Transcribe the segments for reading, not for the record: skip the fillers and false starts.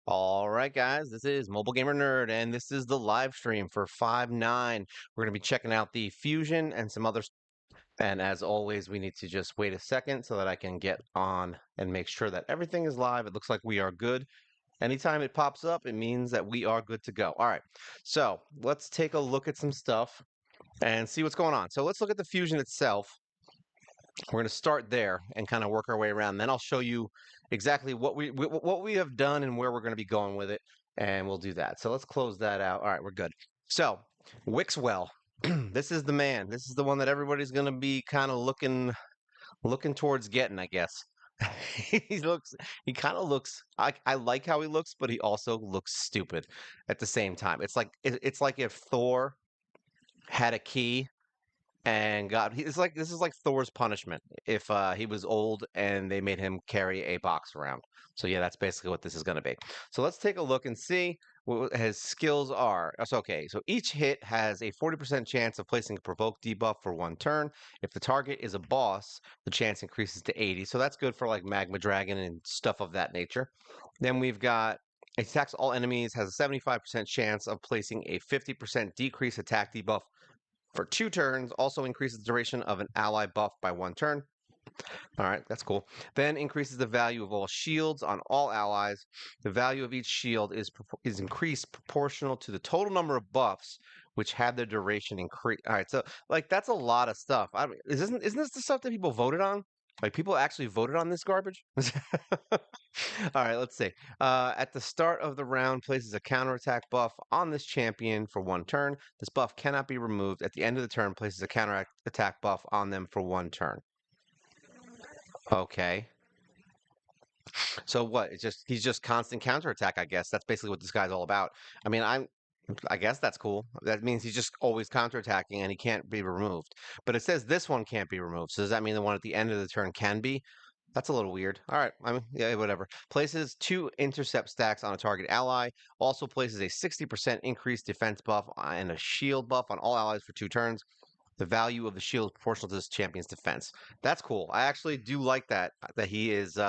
All right, guys, this is Mobile Gamer Nerd, and this is the live stream for 5-9. We're going to be checking out the Fusion and some others. And as always, we need to just wait a second so that I can get on and make sure that everything is live. It looks like we are good. Anytime it pops up, it means that we are good to go. All right, so let's take a look at some stuff and see what's going on. So let's look at the Fusion itself. We're going to start there and kind of work our way around. Then I'll show you exactly what we have done and where we're going to be going with it, and we'll do that. So let's close that out. All right, we're good. So Wixwell, this is the man. This is the one that everybody's going to be kind of looking towards getting, I guess. he looks he kind of looks I like how he looks, but he also looks stupid at the same time. It's like if Thor had a key and it's like this is like Thor's punishment if he was old and they made him carry a box around. So yeah, that's basically what this is going to be. So let's take a look and see what his skills are. That's okay. So each hit has a 40% chance of placing a provoke debuff for one turn. If the target is a boss, the chance increases to 80. So that's good for like Magma Dragon and stuff of that nature. Then we've got attacks all enemies, has a 75% chance of placing a 50% decrease attack debuff for 2 turns. Also increases the duration of an ally buff by 1 turn. All right, that's cool. Then increases the value of all shields on all allies. The value of each shield is increased proportional to the total number of buffs which had their duration increase. All right, so like that's a lot of stuff. Isn't this the stuff that people voted on? Like people actually voted on this garbage? All right, let's see. At the start of the round, places a counterattack buff on this champion for 1 turn. This buff cannot be removed. At the end of the turn, places a counterattack buff on them for 1 turn. Okay. So what? He's just constant counterattack, I guess. That's basically what this guy's all about. I mean, I guess that's cool. That means he's just always counterattacking and he can't be removed. But it says this one can't be removed. So does that mean the one at the end of the turn can be? That's a little weird. All right, I mean, yeah, whatever. Places 2 intercept stacks on a target ally. Also places a 60% increased defense buff and a shield buff on all allies for 2 turns. The value of the shield is proportional to this champion's defense. That's cool. I actually do like that he is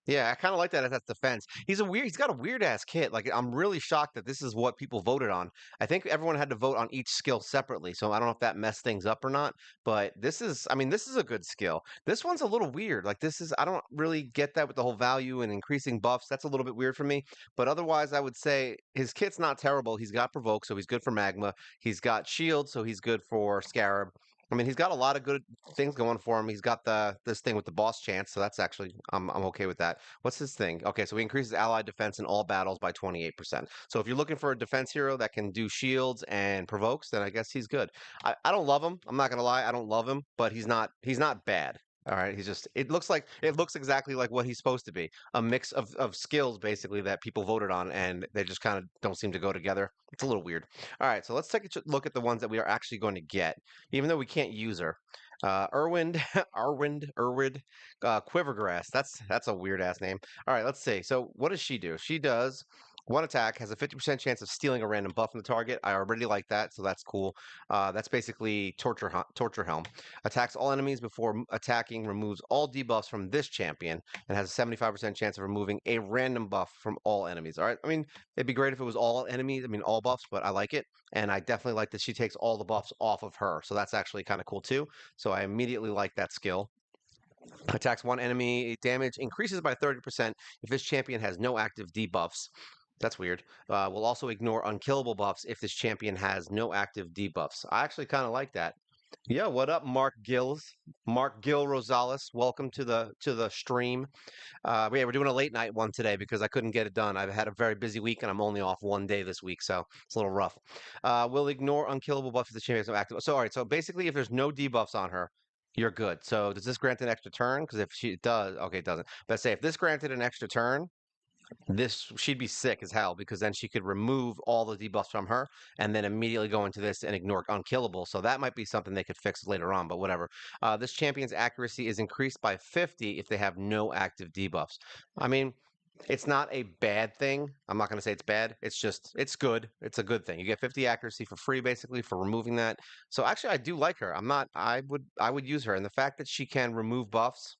yeah, I kind of like that as that's defense. He's got a weird ass kit. Like I'm really shocked that this is what people voted on. I think everyone had to vote on each skill separately. So I don't know if that messed things up or not, but I mean, this is a good skill. This one's a little weird. Like I don't really get that with the whole value and increasing buffs. That's a little bit weird for me. But otherwise, I would say his kit's not terrible. He's got provoke, so he's good for magma. He's got shield, so he's good for scarab. I mean, he's got a lot of good things going for him. He's got this thing with the boss chance, so that's actually I'm okay with that. What's his thing? Okay, so he increases allied defense in all battles by 28%. So if you're looking for a defense hero that can do shields and provokes, then I guess he's good. I don't love him. I'm not gonna lie, I don't love him, but he's not bad. All right, it looks exactly like what he's supposed to be. A mix of skills basically that people voted on and they just kind of don't seem to go together. It's a little weird. All right, so let's take a look at the ones that we are actually going to get, even though we can't use her. Erwind, Erwid, Quivergrass. That's a weird ass name. All right, let's see. So what does she do? She does one attack, has a 50% chance of stealing a random buff from the target. I already like that, so that's cool. That's basically Torture Helm. Attacks all enemies before attacking, removes all debuffs from this champion, and has a 75% chance of removing a random buff from all enemies. All right. I mean, it'd be great if it was all enemies. I mean, all buffs, but I like it. And I definitely like that she takes all the buffs off of her. So that's actually kind of cool too. So I immediately like that skill. Attacks one enemy, damage increases by 30% if this champion has no active debuffs. That's weird. Will also ignore unkillable buffs if this champion has no active debuffs. I actually kind of like that. Yeah, what up, Mark Gills? Mark Gill Rosales, welcome to the stream. Yeah, we're doing a late night one today because I couldn't get it done. I've had a very busy week and I'm only off one day this week, so it's a little rough. We'll ignore unkillable buffs if the champion is not active. So, all right, so basically, if there's no debuffs on her, you're good. So, does this grant an extra turn? Because if she does, okay, it doesn't. Let's say if this granted an extra turn, this she'd be sick as hell because then she could remove all the debuffs from her and then immediately go into this and ignore unkillable. So that might be something they could fix later on, but whatever. This champion's accuracy is increased by 50 if they have no active debuffs. I mean, it's not a bad thing. I'm not going to say it's bad. It's good. It's a good thing. You get 50 accuracy for free basically for removing that. So actually I do like her. I would use her, and the fact that she can remove buffs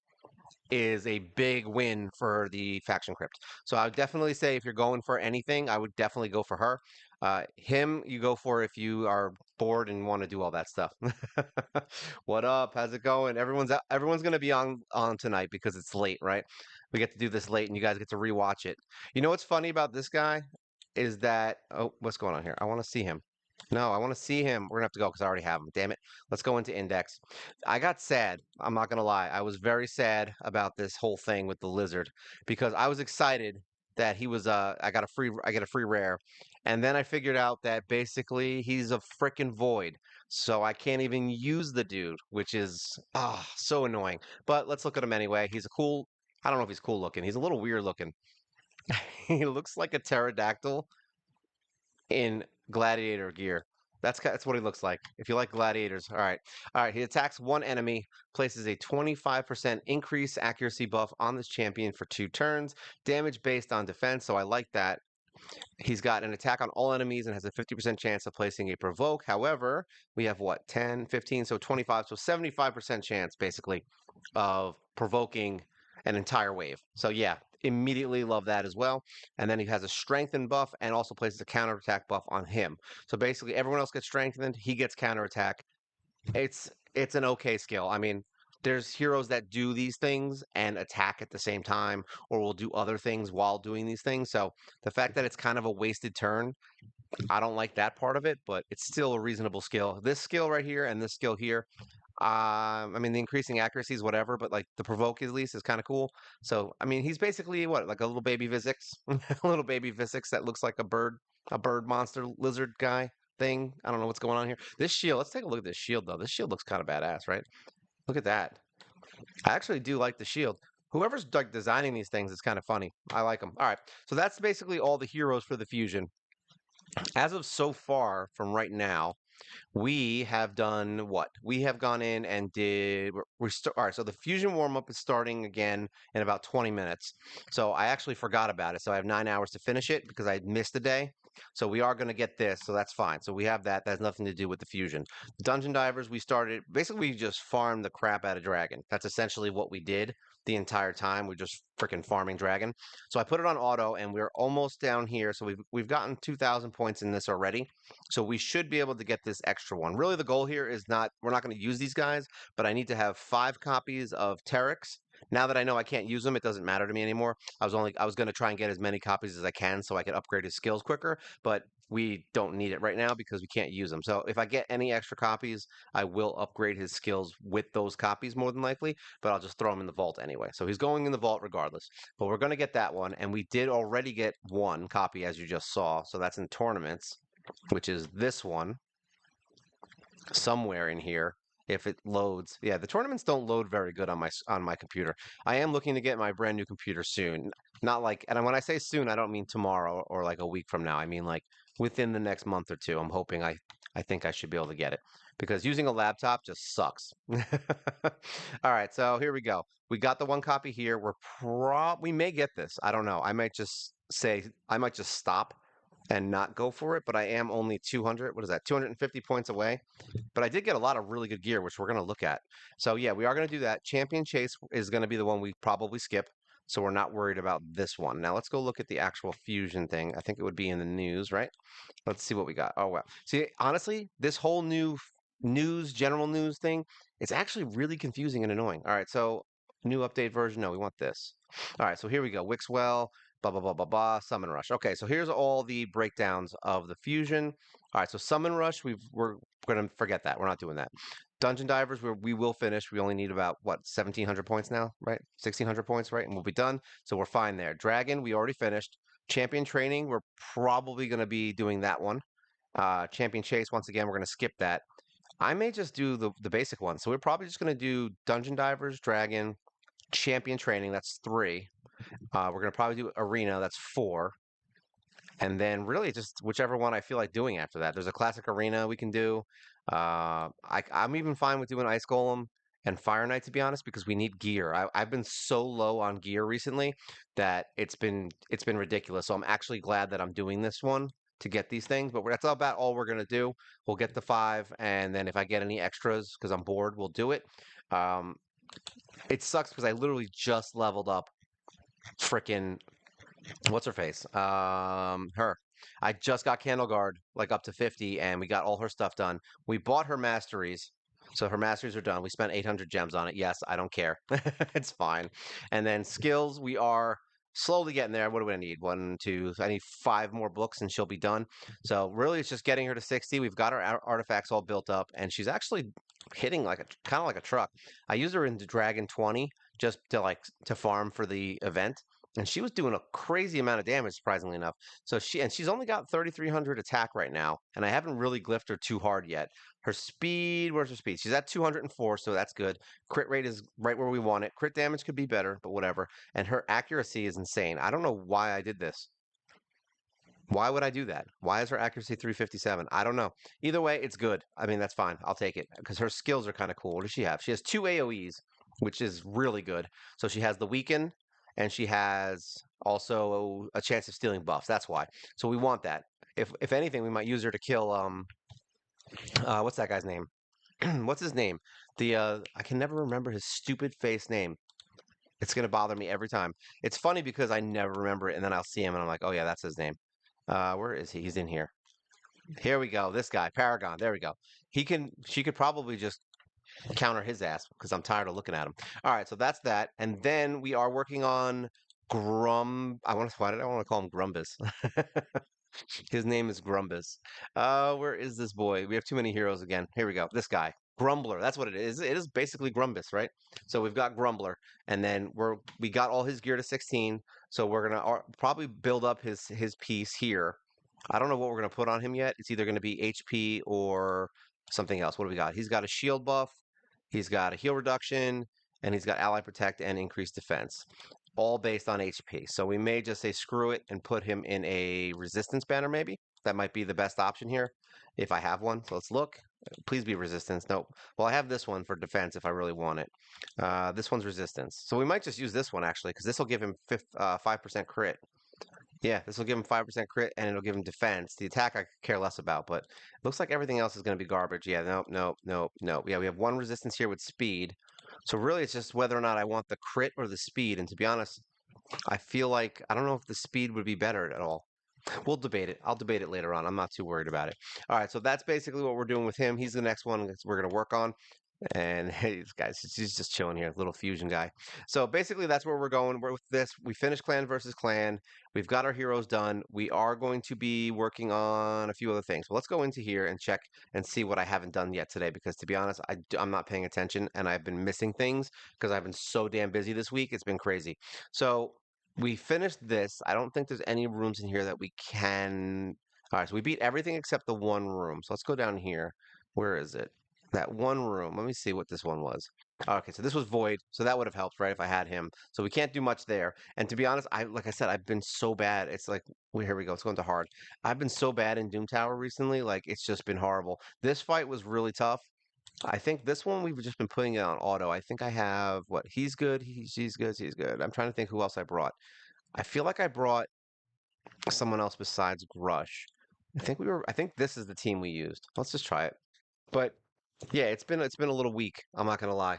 is a big win for the faction crypt. So I would definitely say if you're going for anything, I would definitely go for her. Him, you go for if you are bored and want to do all that stuff. What up? How's it going? Everyone's gonna be on tonight because it's late, right? We get to do this late, and you guys get to rewatch it. You know what's funny about this guy is that what's going on here? I want to see him. No, I want to see him. We're gonna have to go because I already have him. Damn it. Let's go into index. I got sad. I'm not gonna lie. I was very sad about this whole thing with the lizard because I was excited that he was I get a free rare. And then I figured out that basically he's a freaking void. So I can't even use the dude, which is so annoying. But let's look at him anyway. He's a cool I don't know if he's cool looking. He's a little weird looking. He looks like a pterodactyl in gladiator gear. That's what he looks like. If you like gladiators, all right. He attacks one enemy, places a 25% increase accuracy buff on this champion for 2 turns, damage based on defense. So I like that. He's got an attack on all enemies and has a 50% chance of placing a provoke. However, we have what, 10, 15, so 25, so 75% chance basically of provoking an entire wave. So yeah, immediately love that as well. And then he has a strengthen buff and also places a counterattack buff on him. So basically everyone else gets strengthened, he gets counterattack. It's an okay skill. I mean, there's heroes that do these things and attack at the same time or will do other things while doing these things. So the fact that it's kind of a wasted turn, I don't like that part of it, but it's still a reasonable skill. This skill right here and this skill here, I mean, the increasing accuracy is whatever, but like the provoke at least is kind of cool. So, I mean, he's basically what, like a little baby Visix, a little baby Visix that looks like a bird monster lizard guy thing. I don't know what's going on here. This shield, let's take a look at this shield though. This shield looks kind of badass, right? Look at that. I actually do like the shield. Whoever's like designing these things is kind of funny. I like them. All right. So that's basically all the heroes for the fusion. As of so far from right now, we have done what? We have gone in and did all right, so the fusion warm-up is starting again in about 20 minutes. So I actually forgot about it. So I have 9 hours to finish it because I missed a day. So we are going to get this, so that's fine. So we have that. That has nothing to do with the fusion. Dungeon divers, we started basically we just farmed the crap out of dragon. That's essentially what we did the entire time. We're just freaking farming dragon. So I put it on auto and we're almost down here. So we've gotten 2,000 points in this already. So we should be able to get this extra one. Really, the goal here is not, we're not going to use these guys, but I need to have 5 copies of Terex. Now that I know I can't use them, it doesn't matter to me anymore. I was going to try and get as many copies as I can so I could upgrade his skills quicker, but we don't need it right now because we can't use them. So if I get any extra copies, I will upgrade his skills with those copies more than likely, but I'll just throw them in the vault anyway. So he's going in the vault regardless. But we're going to get that one, and we did already get 1 copy as you just saw. So that's in tournaments, which is this one somewhere in here if it loads. Yeah, the tournaments don't load very good on my computer. I am looking to get my brand new computer soon. Not like, and when I say soon, I don't mean tomorrow or like a week from now. I mean like within the next month or two. I'm hoping I think I should be able to get it because using a laptop just sucks. All right, so here we go. We got the 1 copy here. We may get this. I don't know. I might just stop and not go for it, but I am only 200, what is that, 250 points away. But I did get a lot of really good gear, which we're going to look at. So yeah, we are going to do that. Champion Chase is going to be the one we probably skip. So we're not worried about this one. Now let's go look at the actual fusion thing. I think it would be in the news, right? Let's see what we got. Oh, wow. See, honestly, this whole new general news thing, it's actually really confusing and annoying. All right, so new update version. No, we want this. All right, so here we go. Wixwell, blah, blah, blah, blah, blah, Summon Rush. Okay, so here's all the breakdowns of the fusion. All right, so Summon Rush, we're going to forget that. We're not doing that. Dungeon Divers, we will finish. We only need about, what, 1,700 points now, right? 1,600 points, right? And we'll be done. So we're fine there. Dragon, we already finished. Champion Training, we're probably going to be doing that one. Champion Chase, once again, we're going to skip that. I may just do the basic one. So we're probably just going to do Dungeon Divers, Dragon, Champion Training, that's 3. We're going to probably do Arena, that's 4. And then really just whichever one I feel like doing after that. There's a classic arena we can do. I'm even fine with doing Ice Golem and Fire Knight, to be honest, because we need gear. I've been so low on gear recently that it's been ridiculous. So I'm actually glad that I'm doing this one to get these things. But that's about all we're gonna do. We'll get the 5, and then if I get any extras because I'm bored, we'll do it. Um, It sucks because I literally just leveled up frickin' what's her face? Her. I just got Candleguard like up to 50 and we got all her stuff done. We bought her masteries. So her masteries are done. We spent 800 gems on it. Yes, I don't care. It's fine. And then skills, we are slowly getting there. What do I need? One, two, I need five more books and she'll be done. So really it's just getting her to 60. We've got her artifacts all built up and she's actually hitting like a kind of like a truck. I use her in Dragon 20 just to like to farm for the event and she was doing a crazy amount of damage, surprisingly enough. So she's only got 3,300 attack right now, and I haven't really glyphed her too hard yet. Her speed, where's her speed? She's at 204, so that's good. Crit rate is right where we want it. Crit damage could be better, but whatever. And her accuracy is insane. I don't know why I did this. Why would I do that? Why is her accuracy 357? I don't know. Either way, it's good. I mean, that's fine. I'll take it because her skills are kind of cool. What does she have? She has two AoEs, which is really good. So she has the weaken and she has also a chance of stealing buffs. That's why. So we want that. If anything, we might use her to kill what's that guy's name? What's his name? The I can never remember his stupid face name. It's gonna bother me every time. It's funny because I never remember it, and then I'll see him and I'm like, oh yeah, that's his name. Where is he? He's in here. Here we go. This guy, Paragon. There we go. She could probably just counter his ass because I'm tired of looking at him. All right, so that's that. And then we are working on why did I want to call him Grumbus? His name is Grumbus. Where is this boy? We have too many heroes again. Here we go. This guy. Grumbler. That's what it is. It is basically Grumbus, right? So we've got Grumbler, and then we got all his gear to 16. So we're gonna probably build up his piece here. I don't know what we're gonna put on him yet. It's either gonna be HP or something else. What do we got? He's got a shield buff. He's got a heal reduction, and he's got ally protect and increased defense, all based on HP. So we may just say screw it and put him in a resistance banner, maybe. That might be the best option here if I have one. So let's look. Please be resistance. Nope. Well, I have this one for defense if I really want it. This one's resistance. So we might just use this one actually, because this will give him 5% crit. Yeah, this will give him 5% crit and it'll give him defense. The attack I could care less about, but it looks like everything else is going to be garbage. Yeah, nope, nope, nope, nope. Yeah, we have one resistance here with speed. So really it's just whether or not I want the crit or the speed. And to be honest, I feel like I don't know if the speed would be better at all. We'll debate it. I'll debate it later on. I'm not too worried about it. All right, so that's basically what we're doing with him. He's the next one that we're going to work on. And hey, guys, he's just chilling here, little fusion guy. So basically, that's where we're going. We're with this. We finished clan versus clan. We've got our heroes done. We are going to be working on a few other things. But let's go into here and check and see what I haven't done yet today. Because to be honest, I'm not paying attention and I've been missing things because I've been so damn busy this week. It's been crazy. So we finished this. I don't think there's any rooms in here that we can. All right, so we beat everything except the one room. So let's go down here. Where is it? That one room. Let me see what this one was. Okay, so this was Void, so that would have helped, right, if I had him. So we can't do much there. And to be honest, like I said, I've been so bad. It's like, here we go. It's going to hard. I've been so bad in Doom Tower recently. Like, it's just been horrible. This fight was really tough. I think this one we've just been putting it on auto. I think I have what? He's good. He's good. He's good. I'm trying to think who else I brought. I feel like I brought someone else besides Grush. I think this is the team we used. Let's just try it. But yeah, it's been a little weak. I'm not gonna lie.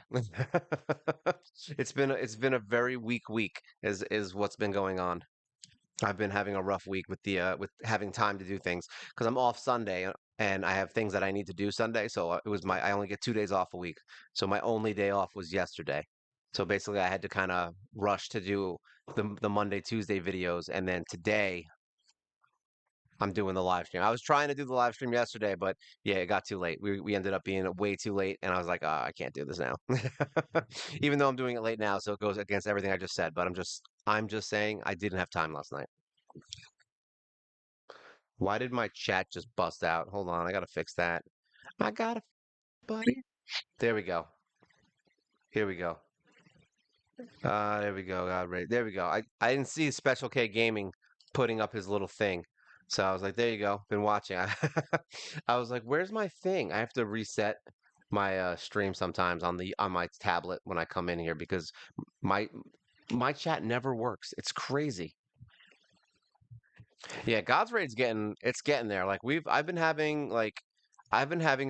It's been a very weak week is what's been going on. I've been having a rough week with the with having time to do things because I'm off Sunday and I have things that I need to do Sunday. So it was I only get 2 days off a week. So my only day off was yesterday. So basically I had to kind of rush to do the Monday, Tuesday videos and then today I'm doing the live stream. I was trying to do the live stream yesterday, but yeah, it got too late. We ended up being way too late, and I was like, I can't do this now. Even though I'm doing it late now, so it goes against everything I just said. But I'm just saying I didn't have time last night. Why did my chat just bust out? Hold on, I gotta fix that. I gotta, buddy. There we go. Here we go. There we go. God, right. There we go. I didn't see Special K Gaming putting up his little thing. So I was like, there you go. Been watching. I was like, where's my thing? I have to reset my stream sometimes on my tablet when I come in here because my my chat never works. It's crazy. Yeah, God's Raid's getting there. Like I've been having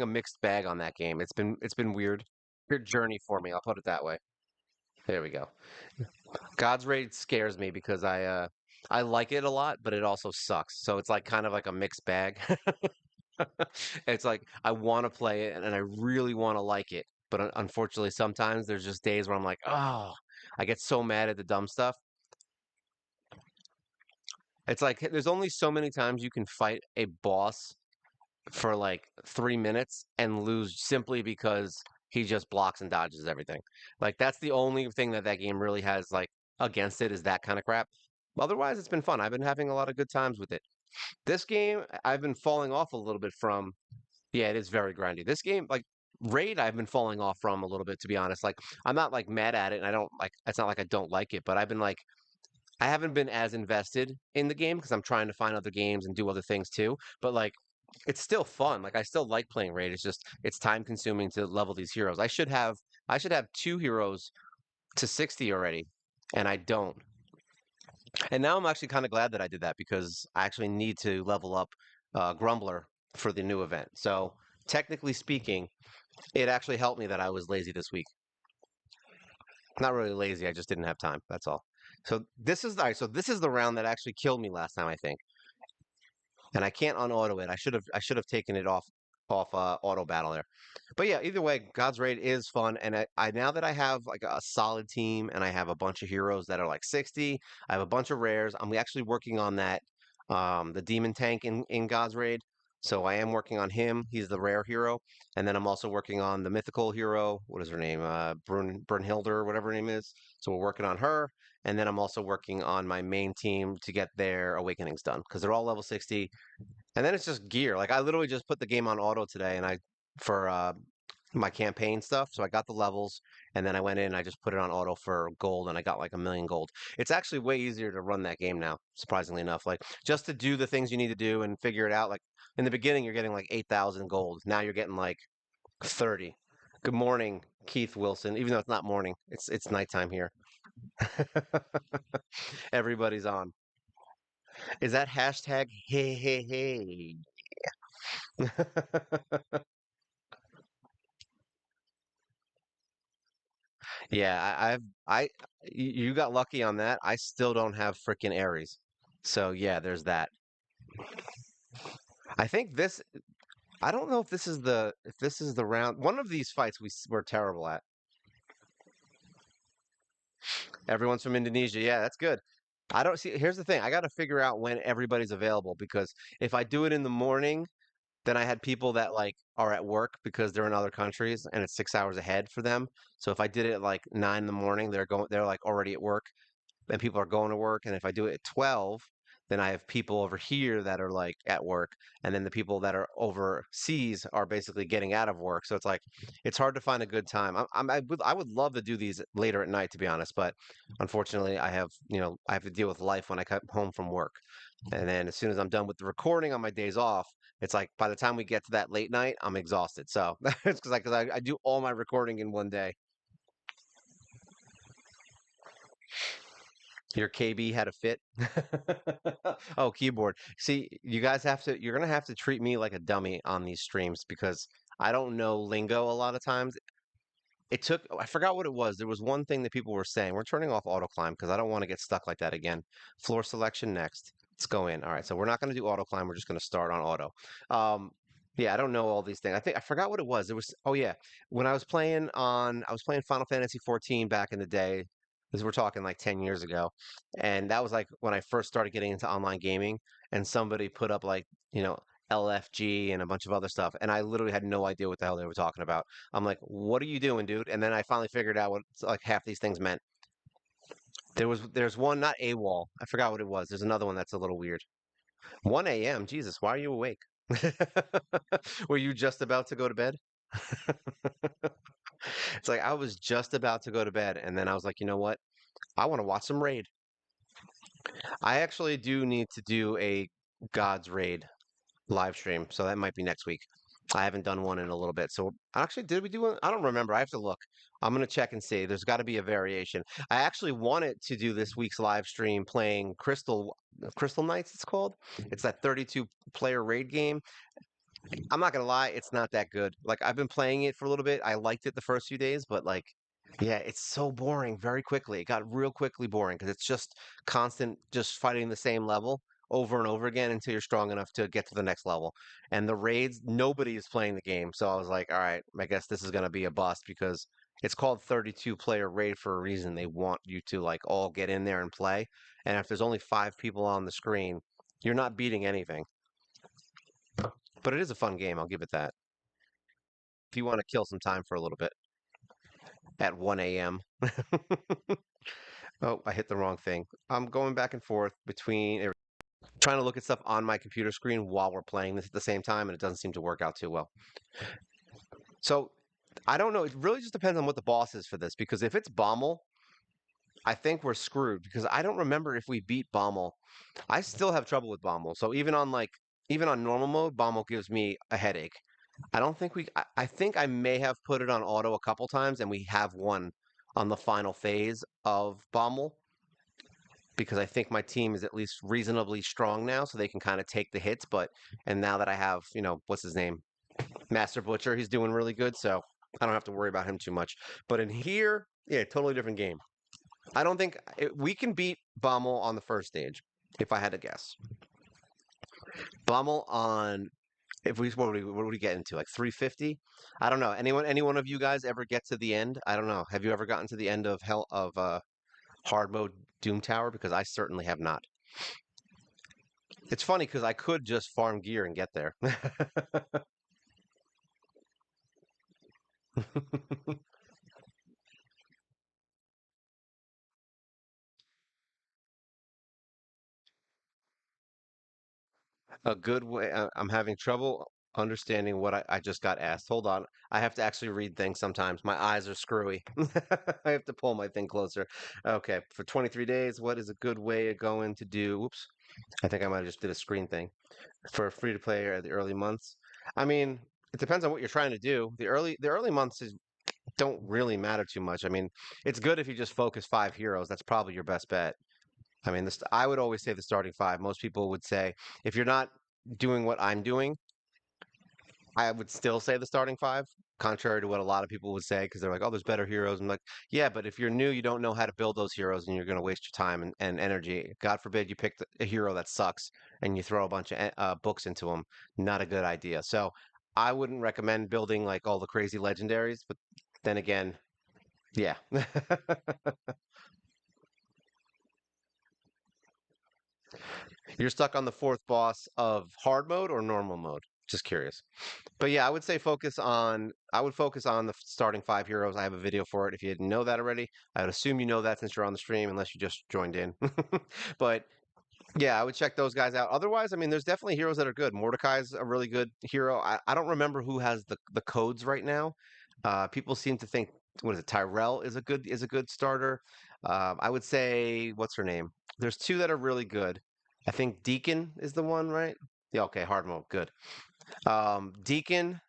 a mixed bag on that game. It's been weird. Weird journey for me. I'll put it that way. There we go. God's Raid scares me because I like it a lot, but it also sucks. So it's like kind of like a mixed bag. It's like I want to play it and I really want to like it, but unfortunately sometimes there's just days where I'm like, oh, I get so mad at the dumb stuff. It's like there's only so many times you can fight a boss for like 3 minutes and lose simply because he just blocks and dodges everything. Like that's the only thing that that game really has like against it is that kind of crap. Otherwise, it's been fun. I've been having a lot of good times with it. This game, I've been falling off a little bit from. Yeah, it is very grindy. This game, like Raid, I've been falling off from a little bit, to be honest. Like I'm not like mad at it, and I don't like. It's not like I don't like it, but I've been like I haven't been as invested in the game because I'm trying to find other games and do other things too. But like, it's still fun. Like I still like playing Raid. It's just it's time consuming to level these heroes. I should have two heroes to 60 already, and I don't. And now I'm actually kind of glad that I did that because I actually need to level up Grumbler for the new event. So technically speaking, it actually helped me that I was lazy this week. Not really lazy. I just didn't have time. That's all. So this is all right. So this is the round that actually killed me last time, I think, and I can't unauto it. I should have taken it off auto battle there. But yeah, either way, God's Raid is fun, and I now that I have like a solid team and I have a bunch of heroes that are like 60, I have a bunch of rares. I'm actually working on that the demon tank in God's Raid. So I am working on him. He's the rare hero, and then I'm also working on the mythical hero. What is her name? Brunhilde or whatever her name is. So we're working on her, and then I'm also working on my main team to get their awakenings done because they're all level 60. And then it's just gear. Like I literally just put the game on auto today, and I for my campaign stuff. So I got the levels, and then I went in and I just put it on auto for gold, and I got like 1 million gold. It's actually way easier to run that game now, surprisingly enough. Like just to do the things you need to do and figure it out. Like in the beginning, you're getting like 8,000 gold. Now you're getting like 30. Good morning, Keith Wilson. Even though it's not morning, it's nighttime here. Everybody's on. Is that hashtag hey hey hey? Yeah, you got lucky on that. I still don't have freaking Aries. So yeah, there's that. I think this, I don't know if this is the round. One of these fights we're terrible at. Everyone's from Indonesia. Yeah, that's good. I don't see, here's the thing. I got to figure out when everybody's available because if I do it in the morning, then I had people that like are at work because they're in other countries and it's 6 hours ahead for them. So if I did it at like 9 in the morning, they're like already at work. And people are going to work. And if I do it at 12, then I have people over here that are like at work. And then the people that are overseas are basically getting out of work. So it's like, it's hard to find a good time. I would love to do these later at night, to be honest. But unfortunately, I have to deal with life when I come home from work. And then as soon as I'm done with the recording on my days off, it's like by the time we get to that late night, I'm exhausted. So it's because I do all my recording in one day. Your KB had a fit. Oh, keyboard. See, you're gonna have to treat me like a dummy on these streams because I don't know lingo a lot of times. I forgot what it was. There was one thing that people were saying. We're turning off auto climb because I don't want to get stuck like that again. Floor selection next. Let's go in. All right, so we're not going to do auto climb. We're just going to start on auto. Um, yeah, I don't know all these things. I forgot what it was. There was oh yeah, when I was playing Final Fantasy 14 back in the day. Because we're talking like 10 years ago. And that was like when I first started getting into online gaming and somebody put up like, LFG and a bunch of other stuff. And I literally had no idea what the hell they were talking about. I'm like, what are you doing, dude? And then I finally figured out what like half these things meant. There's one, not AWOL. I forgot what it was. There's another one that's a little weird. 1 a.m. Jesus, why are you awake? Were you just about to go to bed? It's like I was just about to go to bed, and then I was like, you know what? I want to watch some Raid. I actually do need to do a God's Raid live stream, so that might be next week. I haven't done one in a little bit. So actually, did we do one? I don't remember. I have to look. I'm gonna check and see. There's got to be a variation. I actually wanted to do this week's live stream playing Crystal Knights. It's called. It's that 32 player raid game. I'm not gonna lie, it's not that good. Like I've been playing it for a little bit. I liked it the first few days, but like Yeah, it's so boring very quickly. It got real quickly boring because it's just constant, just fighting the same level over and over again until you're strong enough to get to the next level. And the raids, nobody is playing the game. So I was like, all right, I guess this is going to be a bust because it's called 32 player raid for a reason. They want you to like all get in there and play. And if there's only 5 people on the screen, you're not beating anything. But it is a fun game, I'll give it that. If you want to kill some time for a little bit at 1 a.m. Oh, I hit the wrong thing. I'm going back and forth between trying to look at stuff on my computer screen while we're playing this at the same time, and it doesn't seem to work out too well. So I don't know. It really just depends on what the boss is for this, because if it's Bommel, I think we're screwed because I don't remember if we beat Bommel. I still have trouble with Bommel. So even on normal mode, Bommel gives me a headache. I don't think I think I may have put it on auto a couple times, and we have won on the final phase of Bommel because I think my team is at least reasonably strong now, so they can kind of take the hits. And now that I have, what's his name, Master Butcher, he's doing really good, so I don't have to worry about him too much. But in here, yeah, totally different game. I don't think we can beat Bommel on the first stage, if I had to guess. Bommel on if we what would we get into like 350? I don't know. Any one of you guys ever get to the end? I don't know. Have you ever gotten to the end of hard mode Doom Tower? Because I certainly have not. It's funny because I could just farm gear and get there. A good way. I'm having trouble understanding what I just got asked. Hold on. I have to actually read things sometimes. My eyes are screwy. I have to pull my thing closer. Okay. For 23 days, what is a good way of going to do? Oops. I think I might have just did a screen thing. For a free to play at the early months. I mean, it depends on what you're trying to do. The early months don't really matter too much. I mean, it's good if you just focus 5 heroes. That's probably your best bet. I mean, I would always say the starting five. Most people would say if you're not doing what I'm doing, I would still say the starting five, contrary to what a lot of people would say, because they're like, oh, there's better heroes. I'm like, yeah, but if you're new, you don't know how to build those heroes and you're going to waste your time and energy. God forbid you pick a hero that sucks and you throw a bunch of books into them. Not a good idea. So I wouldn't recommend building like all the crazy legendaries, but then again, yeah. You're stuck on the fourth boss of hard mode or normal mode? Just curious. But yeah, I would focus on the starting 5 heroes. I have a video for it if you didn't know that already. I would assume you know that since you're on the stream, unless you just joined in. But yeah, I would check those guys out. Otherwise, I mean, there's definitely heroes that are good. Mordecai's a really good hero. I don't remember who has the codes right now. People seem to think what is it? Tyrell is a good starter. I would say what's her name? There's two that are really good. I think Deacon is the one, right? Yeah, okay, hard mode, good. Deacon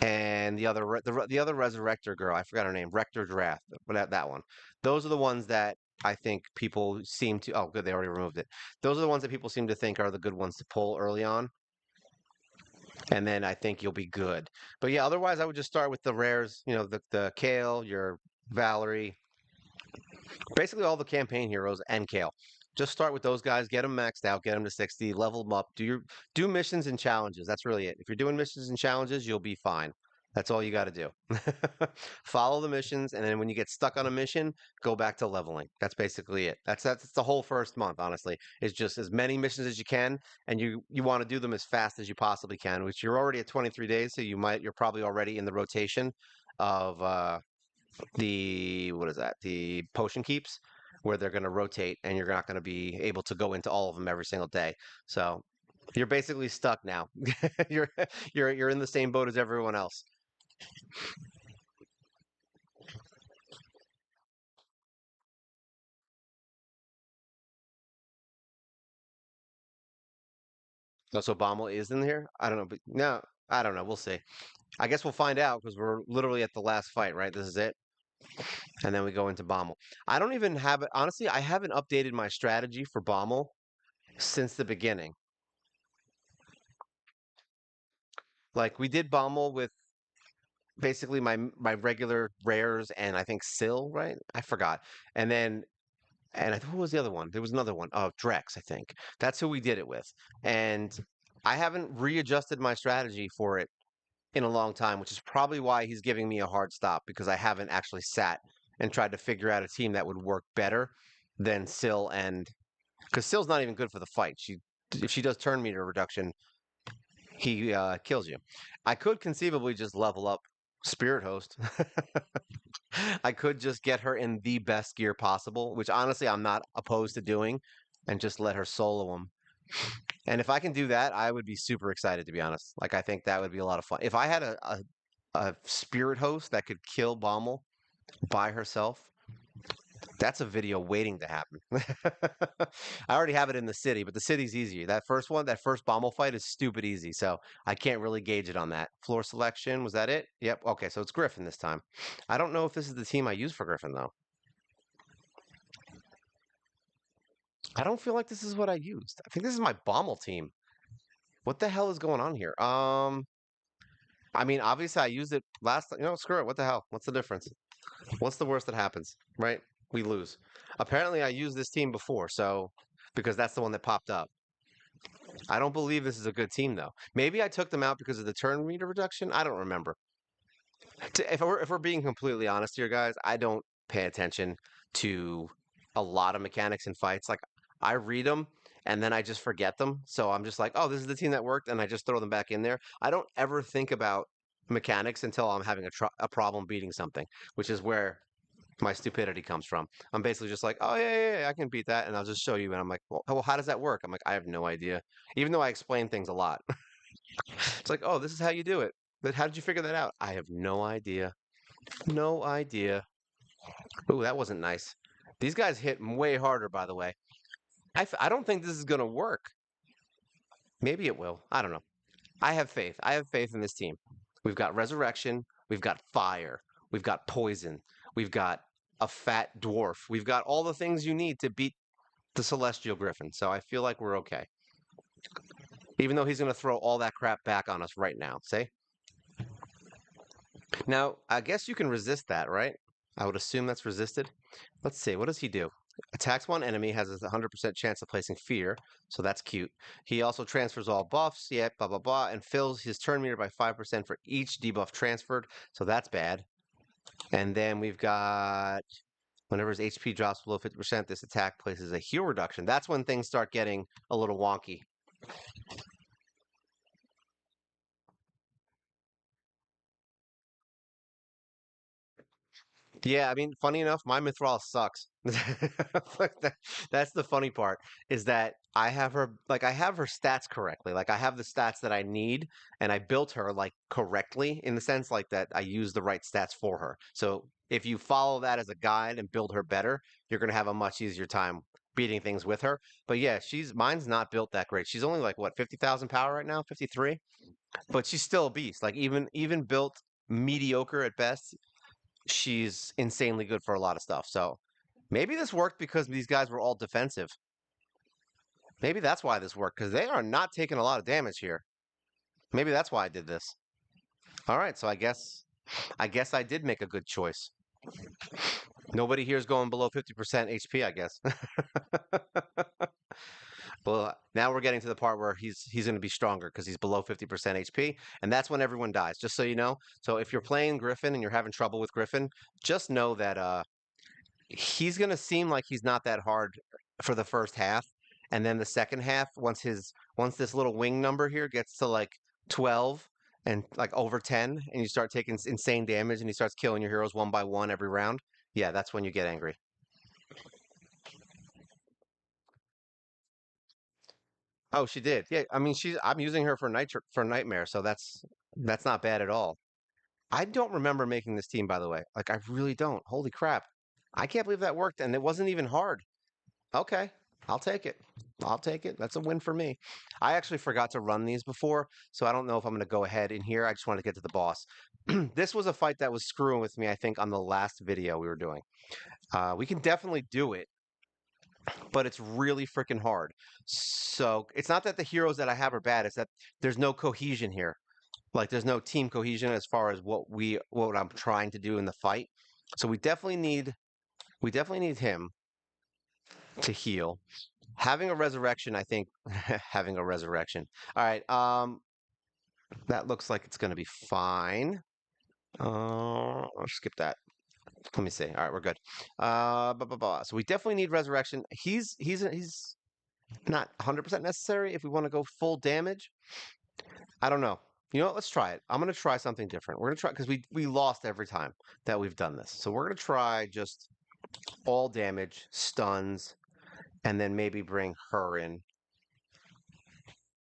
and the other resurrector girl, I forgot her name, Rector Draft, but that one. Those are the ones that I think people seem to. Oh, good, they already removed it. Those are the ones that people seem to think are the good ones to pull early on, and then I think you'll be good. But yeah, otherwise I would just start with the rares. The Kale, your Valerie, basically all the campaign heroes and Kale. Just start with those guys, get them maxed out, get them to 60, level them up, do missions and challenges. That's really it. If you're doing missions and challenges, you'll be fine. That's all you got to do. Follow the missions, and then when you get stuck on a mission, go back to leveling. That's basically it. That's the whole first month, honestly. It's just as many missions as you can, and you want to do them as fast as you possibly can, which you're already at 23 days, so you're probably already in the rotation of the what is that? The potion keeps where they're going to rotate and you're not going to be able to go into all of them every single day. So you're basically stuck now. you're you're in the same boat as everyone else. So Bommel is in here? I don't know, but no, I don't know. We'll see. I guess we'll find out because we're literally at the last fight, right? This is it. And then we go into Bommel. I don't even have it. Honestly, I haven't updated my strategy for Bommel since the beginning. Like we did Bommel with basically my regular rares and I think Sill, right? I forgot. And then who was the other one? There was another one. Oh, Drex, I think. That's who we did it with. And I haven't readjusted my strategy for it in a long time, which is probably why he's giving me a hard stop because I haven't actually sat and tried to figure out a team that would work better than Sill and because Sill's not even good for the fight. She if she does turn meter reduction, he kills you. I could conceivably just level up Spirit Host. I could just get her in the best gear possible, which honestly I'm not opposed to doing, and just let her solo him. And if I can do that, I would be super excited to be honest. Like I think that would be a lot of fun. If I had a Spirit Host that could kill Bommel by herself, that's a video waiting to happen. I already have it in the city, but the city's easier. That first one, that first Bommel fight is stupid easy, so I can't really gauge it on that. Floor selection, was that it? Yep. Okay, so it's Griffin this time. I don't know if this is the team I use for Griffin though. I don't feel like this is what I used. I think this is my Bommel team. What the hell is going on here? I mean, obviously I used it last, screw it. What the hell? What's the difference? What's the worst that happens, right? We lose. Apparently, I used this team before, so because that's the one that popped up. I don't believe this is a good team, though. Maybe I took them out because of the turn meter reduction. I don't remember. If we're being completely honest here, guys, I don't pay attention to a lot of mechanics in fights. Like I read them and then I just forget them. So I'm just like, oh, this is the team that worked, and I just throw them back in there. I don't ever think about mechanics until I'm having a problem beating something, which is where my stupidity comes from. I'm basically just like, oh yeah, I can beat that, and I'll just show you. And I'm like, well, how does that work? I'm like, I have no idea, even though I explain things a lot. It's like, oh, this is how you do it. But how did you figure that out? I have no idea. No idea. Ooh, that wasn't nice. These guys hit way harder, by the way. I don't think this is gonna work. Maybe it will. I don't know. I have faith. I have faith in this team. We've got resurrection. We've got fire. We've got poison. We've got a fat dwarf. We've got all the things you need to beat the celestial griffin. So I feel like we're okay. Even though he's going to throw all that crap back on us right now. Say? Now, I guess you can resist that, right? I would assume that's resisted. Let's see. What does he do? Attacks one enemy, has a 100% chance of placing fear, so that's cute. He also transfers all buffs, yeah, blah, blah, blah, and fills his turn meter by 5% for each debuff transferred, so that's bad. And then we've got, whenever his HP drops below 50%, this attack places a heal reduction. That's when things start getting a little wonky. Yeah, I mean, funny enough, my Mythral sucks. Like that's the funny part is that I have her stats correctly. Like I have the stats that I need, and I built her like correctly in the sense like that I use the right stats for her. So if you follow that as a guide and build her better, you're gonna have a much easier time beating things with her. But yeah, she's mine's not built that great. She's only like what 50,000 power right now, 53, but she's still a beast. Like even built mediocre at best, she's insanely good for a lot of stuff. So maybe this worked because these guys were all defensive. Maybe that's why this worked because they are not taking a lot of damage here. Maybe that's why I did this. All right, so I guess I did make a good choice. Nobody here is going below 50% HP, I guess. Well, now we're getting to the part where he's going to be stronger because he's below 50% HP, and that's when everyone dies. Just so you know. So if you're playing Griffin and you're having trouble with Griffin, just know that he's going to seem like he's not that hard for the first half, and then the second half, once this little wing number here gets to like 12 and like over 10, and you start taking insane damage, and he starts killing your heroes one by one every round, yeah, that's when you get angry. Oh, she did. Yeah, I mean, I'm using her for nightmare, so that's not bad at all. I don't remember making this team, by the way. Like, I really don't. Holy crap. I can't believe that worked, and it wasn't even hard. Okay, I'll take it. I'll take it. That's a win for me. I actually forgot to run these before, so I don't know if I'm going to go ahead in here. I just wanted to get to the boss. This was a fight that was screwing with me, I think, on the last video we were doing. We can definitely do it, but it's really freaking hard. So it's not that the heroes that I have are bad, it's that there's no cohesion here. Like there's no team cohesion as far as what I'm trying to do in the fight. So we definitely need him to heal. Having a resurrection, I think having a resurrection. All right, that looks like it's gonna be fine. I'll skip that. Let me see. All right, we're good. Blah, blah, blah. So we definitely need resurrection. He's not 100% necessary if we want to go full damage. I don't know. You know what? Let's try it. I'm gonna try something different. We're gonna try because we lost every time that we've done this. So we're gonna try just all damage, stuns, and then maybe bring her in.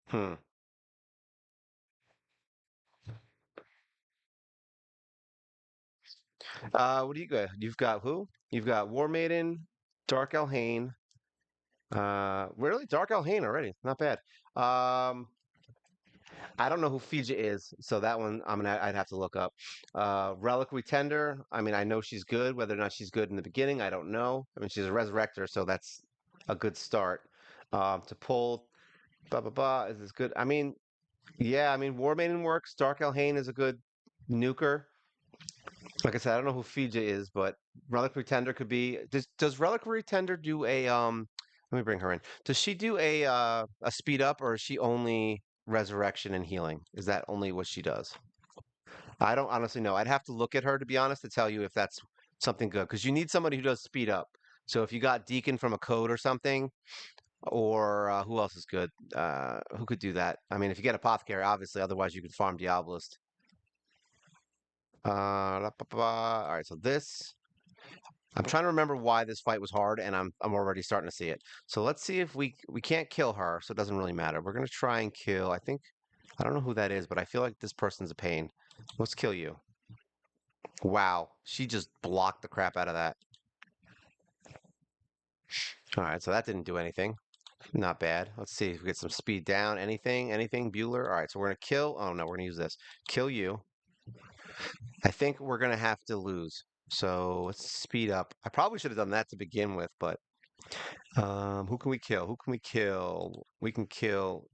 Hmm. What do you got? You've got who? You've got War Maiden, Dark Elhane. Really, Dark Elhane already. Not bad. Um, I don't know who Fija is, so that one I'd have to look up. Reliquary Tender. I mean, I know she's good. Whether or not she's good in the beginning, I don't know. I mean, she's a resurrector, so that's a good start. To pull, blah blah blah. Is this good? I mean, yeah. I mean, War Maiden works. Dark Elhane is a good nuker. Like I said, I don't know who Fija is, but Reliquary Tender could be. Does Reliquary Tender do a Let me bring her in. Does she do a speed up, or is she only resurrection and healing? Is that only what she does? I don't honestly know. I'd have to look at her to be honest to tell you if that's something good because you need somebody who does speed up. So if you got Deacon from a code or something, or who else is good? Who could do that? I mean, if you get Apothecary, obviously. Otherwise, you could farm Diabolist. All right, so this. I'm trying to remember why this fight was hard, and I'm already starting to see it. So let's see if we can't kill her, so it doesn't really matter. We're gonna try and kill. I don't know who that is, but I feel like this person's a pain. Let's kill you. Wow, she just blocked the crap out of that. All right, so that didn't do anything. Not bad. Let's see if we get some speed down. Anything, Bueller. All right, so we're gonna kill. Oh no, we're gonna use this. Kill you. I think we're gonna have to lose. So let's speed up. I probably should have done that to begin with, but who can we kill? Who can we kill? We can kill.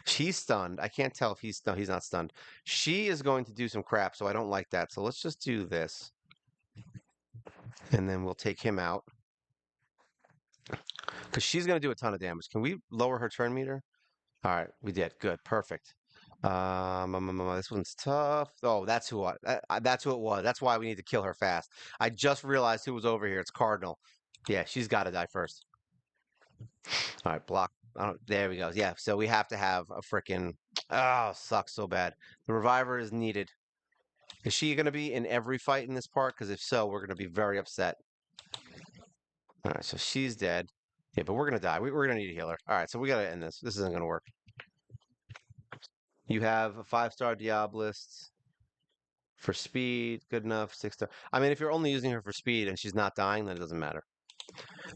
She's stunned. I can't tell if he's no, he's not stunned. She is going to do some crap, so I don't like that. So let's just do this, and then we'll take him out because she's going to do a ton of damage. Can we lower her turn meter? All right, we did. Good, perfect. This one's tough. Oh, that's who it was. That's why we need to kill her fast. I just realized who was over here. It's Cardinal. Yeah, she's got to die first. All right, block. There we go. Yeah, so we have to have a freaking. Oh, sucks so bad. The reviver is needed. Is she going to be in every fight in this part? Because if so, we're going to be very upset. All right, so she's dead. Yeah, but we're going to die. We're going to need a healer. All right, so we got to end this. This isn't going to work. You have a 5-star Diabolist for speed. Good enough. 6-star. I mean, if you're only using her for speed and she's not dying, then it doesn't matter.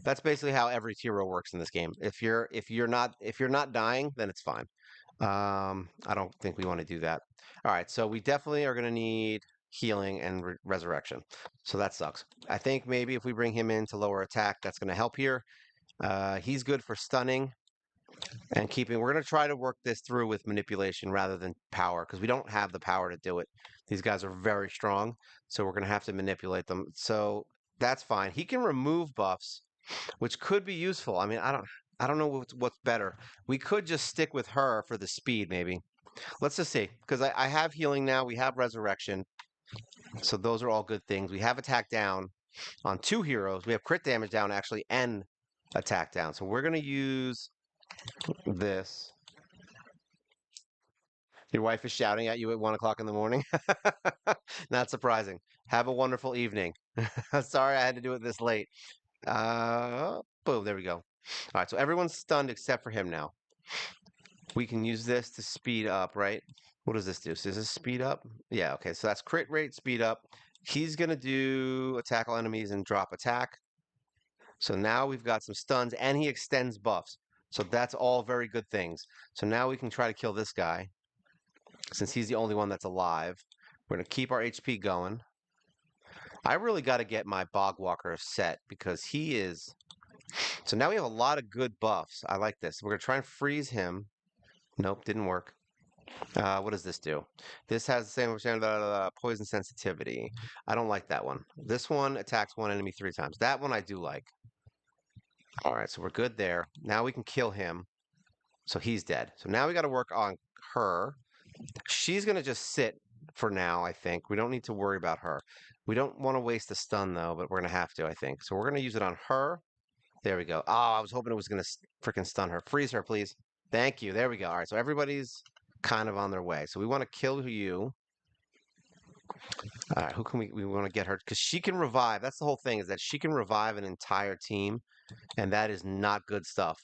That's basically how every hero works in this game. If you're not dying, then it's fine. I don't think we want to do that. All right, so we definitely are going to need healing and resurrection. So that sucks. I think maybe if we bring him in to lower attack, that's going to help here. He's good for stunning and keeping. We're going to try to work this through with manipulation rather than power because we don't have the power to do it. These guys are very strong, so we're going to have to manipulate them. So that's fine. He can remove buffs, which could be useful. I mean, I don't know what's better. We could just stick with her for the speed, maybe. Let's just see, because I have healing now. We have resurrection, so those are all good things. We have attack down on 2 heroes. We have crit damage down actually, and attack down. So we're gonna use this. Your wife is shouting at you at 1 o'clock in the morning. Not surprising. Have a wonderful evening. Sorry I had to do it this late. Boom, there we go. All right, so everyone's stunned except for him now. We can use this to speed up, right? What does this do? So does this speed up? Yeah, okay, so that's crit rate, speed up. He's gonna do attack all enemies and drop attack. So now we've got some stuns and he extends buffs. So that's all very good things. So now we can try to kill this guy since he's the only one that's alive. We're gonna keep our HP going. I really got to get my Bogwalker set because he is. So now we have a lot of good buffs. I like this. We're gonna try and freeze him. Nope, didn't work. What does this do? This has the same poison sensitivity. I don't like that one. This one attacks one enemy 3 times. That one I do like. All right, so we're good there. Now we can kill him. So he's dead. So now we got to work on her. She's going to just sit for now, I think. We don't need to worry about her. We don't want to waste a stun, though, but we're going to have to, I think. So we're going to use it on her. There we go. Oh, I was hoping it was going to freaking stun her. Freeze her, please. Thank you. There we go. All right, so everybody's kind of on their way. So we want to kill you. All right, who can we want to get her? Because she can revive. That's the whole thing, is that she can revive an entire team, and that is not good stuff.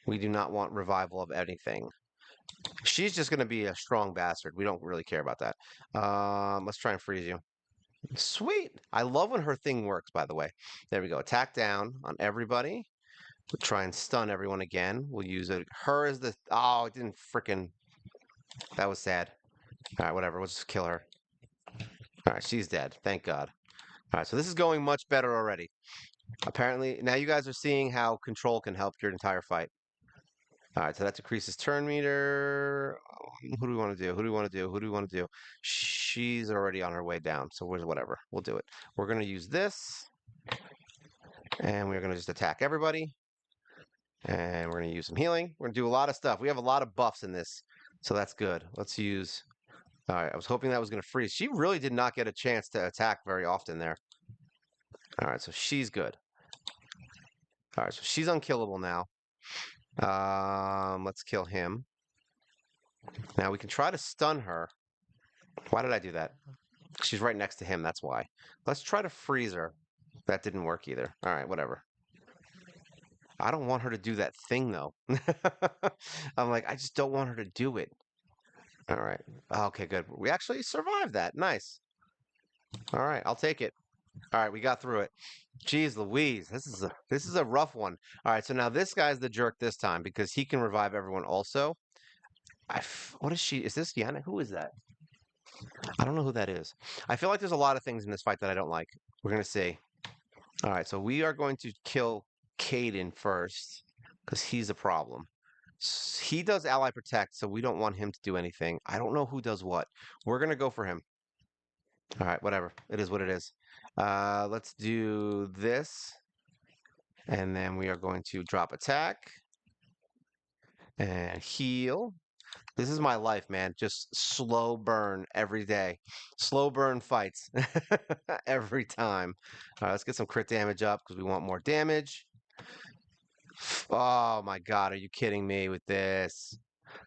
We do not want revival of anything. She's just going to be a strong bastard. We don't really care about that. Let's try and freeze you. Sweet. I love when her thing works, by the way. There we go. Attack down on everybody. We'll try and stun everyone again. We'll use it. Her as the... Oh, it didn't freaking... That was sad. All right, whatever. We'll just kill her. All right, she's dead. Thank God. All right, so this is going much better already. Apparently, now you guys are seeing how control can help your entire fight. All right, so that decreases turn meter. Who do we want to do? Who do we want to do? Who do we want to do? She's already on her way down, so whatever. We'll do it. We're going to use this, and we're going to just attack everybody. And we're going to use some healing. We're going to do a lot of stuff. We have a lot of buffs in this, so that's good. Let's use... All right, I was hoping that was going to freeze. She really did not get a chance to attack very often there. All right, so she's good. All right, so she's unkillable now. Let's kill him. Now we can try to stun her. Why did I do that? She's right next to him, that's why. Let's try to freeze her. That didn't work either. All right, whatever. I don't want her to do that thing, though. I'm like, I just don't want her to do it. All right. Okay, good. We actually survived that. Nice. All right, I'll take it. All right, we got through it. Jeez Louise, this is a rough one. All right, so now this guy's the jerk this time because he can revive everyone also. What is she? Is this Yana? Who is that? I don't know who that is. I feel like there's a lot of things in this fight that I don't like. We're gonna see. All right, so we are going to kill Caden first because he's a problem. He does ally protect, so we don't want him to do anything. I don't know who does what. We're gonna go for him. All right, whatever. It is what it is. Let's do this. And then we are going to drop attack and heal. This is my life, man. Just slow burn every day. Slow burn fights every time. All right, let's get some crit damage up because we want more damage. Oh my God, are you kidding me with this?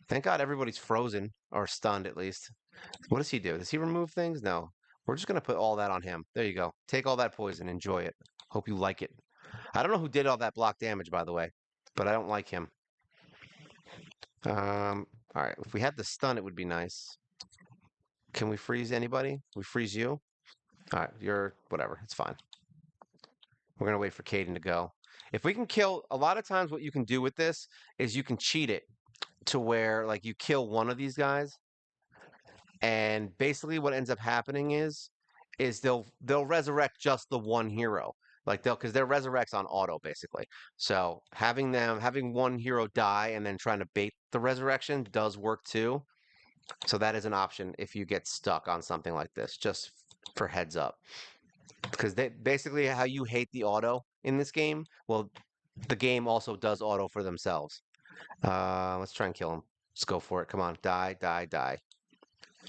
Thank God everybody's frozen or stunned at least. What does he do? Does he remove things? No. We're just going to put all that on him. There you go. Take all that poison. Enjoy it. Hope you like it. I don't know who did all that block damage, by the way, but I don't like him. All right. If we had the stun, it would be nice. Can we freeze anybody? We freeze you? All right. You're whatever. It's fine. We're going to wait for Caden to go. If we can kill, a lot of times what you can do with this is you can cheat it to where like you kill one of these guys. And basically what ends up happening is they'll resurrect just the one hero. Like because their resurrects on auto basically. So having one hero die and then trying to bait the resurrection does work too. So that is an option if you get stuck on something like this, just for heads up. Because they basically how you hate the auto in this game, well, the game also does auto for themselves. Let's try and kill him. Let's go for it. Come on, die, die, die.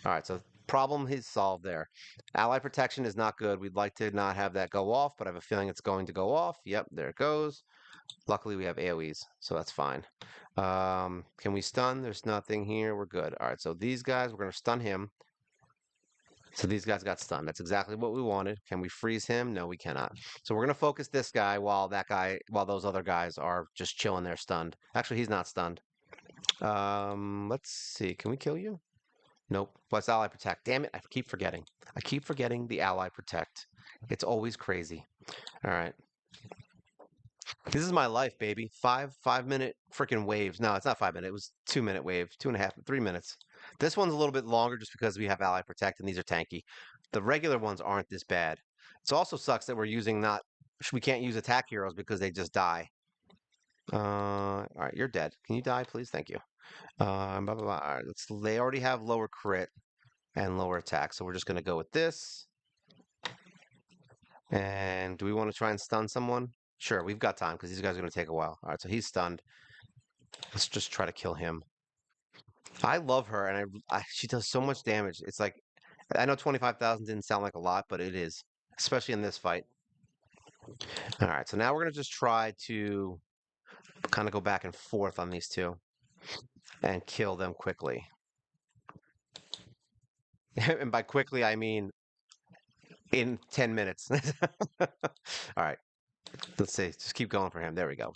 All right, so problem is solved there. Ally protection is not good. We'd like to not have that go off, but I have a feeling it's going to go off. Yep, there it goes. Luckily, we have AoEs, so that's fine. Can we stun? There's nothing here. We're good. All right, so these guys, we're going to stun him. So these guys got stunned. That's exactly what we wanted. Can we freeze him? No, we cannot. So we're going to focus this guy while those other guys are just chilling there stunned. Actually, he's not stunned. Let's see. Can we kill you? Nope. What's ally protect? Damn it, I keep forgetting. I keep forgetting the ally protect. It's always crazy. All right. This is my life, baby. 5-minute freaking waves. No, it's not 5 minute. It was 2-minute wave. 2.5, 3 minutes. This one's a little bit longer just because we have ally protect and these are tanky. The regular ones aren't this bad. It also sucks that we can't use attack heroes because they just die. All right, you're dead. Can you die, please? Thank you. Blah, blah, blah. All right, they already have lower crit and lower attack, so we're just gonna go with this. And do we want to try and stun someone? Sure, we've got time because these guys are gonna take a while. All right, so he's stunned. Let's just try to kill him. I love her, and she does so much damage. It's like I know 25,000 didn't sound like a lot, but it is, especially in this fight. All right, so now we're gonna just try to kind of go back and forth on these two and kill them quickly. And by quickly, I mean in 10 minutes. All right, let's see. Just keep going for him. There we go.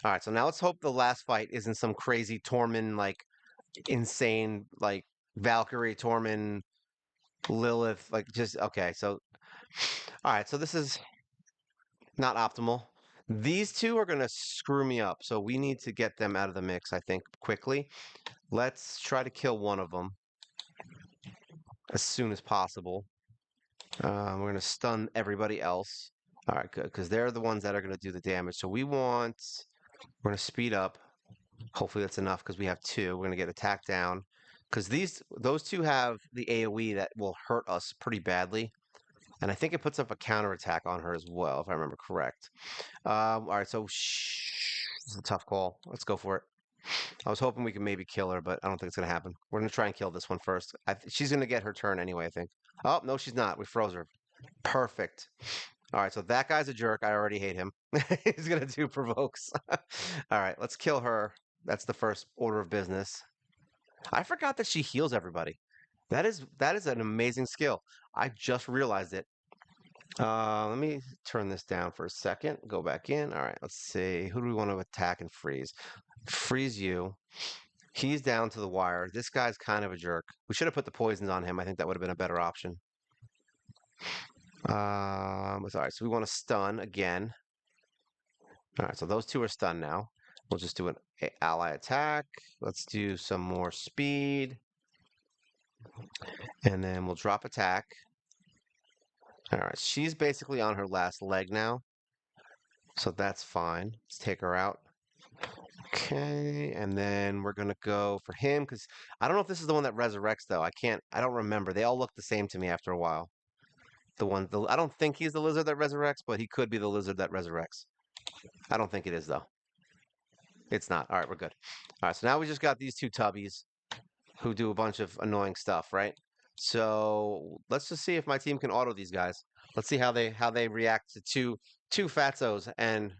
All right, so now let's hope the last fight isn't some crazy Tormund, like insane, like Valkyrie, Tormund, Lilith, like just okay. So, all right, so this is not optimal. These two are gonna screw me up, so we need to get them out of the mix, I think, quickly. Let's try to kill one of them as soon as possible. We're going to stun everybody else. All right, good, because they're the ones that are going to do the damage. So we're going to speed up. Hopefully that's enough because we have two. We're going to get attack down because those two have the AoE that will hurt us pretty badly. And I think it puts up a counterattack on her as well, if I remember correct. All right, so this is a tough call. Let's go for it. I was hoping we could maybe kill her, but I don't think it's going to happen. We're going to try and kill this one first. She's going to get her turn anyway, I think. Oh, no, she's not. We froze her. Perfect. All right, so that guy's a jerk. I already hate him. He's going to do provokes. All right, let's kill her. That's the first order of business. I forgot that she heals everybody. That is an amazing skill. I just realized it. Let me turn this down for a second. Go back in. All right, let's see. Who do we want to attack and freeze? Freeze you. He's down to the wire. This guy's kind of a jerk. We should have put the poisons on him. I think that would have been a better option. All right, so we want to stun again. All right, so those two are stunned now. We'll just do an ally attack. Let's do some more speed. And then we'll drop attack. All right, she's basically on her last leg now. So that's fine. Let's take her out. Okay, and then we're gonna go for him because I don't know if this is the one that resurrects though. I don't remember. They all look the same to me after a while. I don't think he's the lizard that resurrects, but he could be the lizard that resurrects. I don't think it is though. It's not. All right, we're good. All right, so now we just got these two tubbies who do a bunch of annoying stuff, right? So let's just see if my team can auto these guys. Let's see how they react to two fatzos and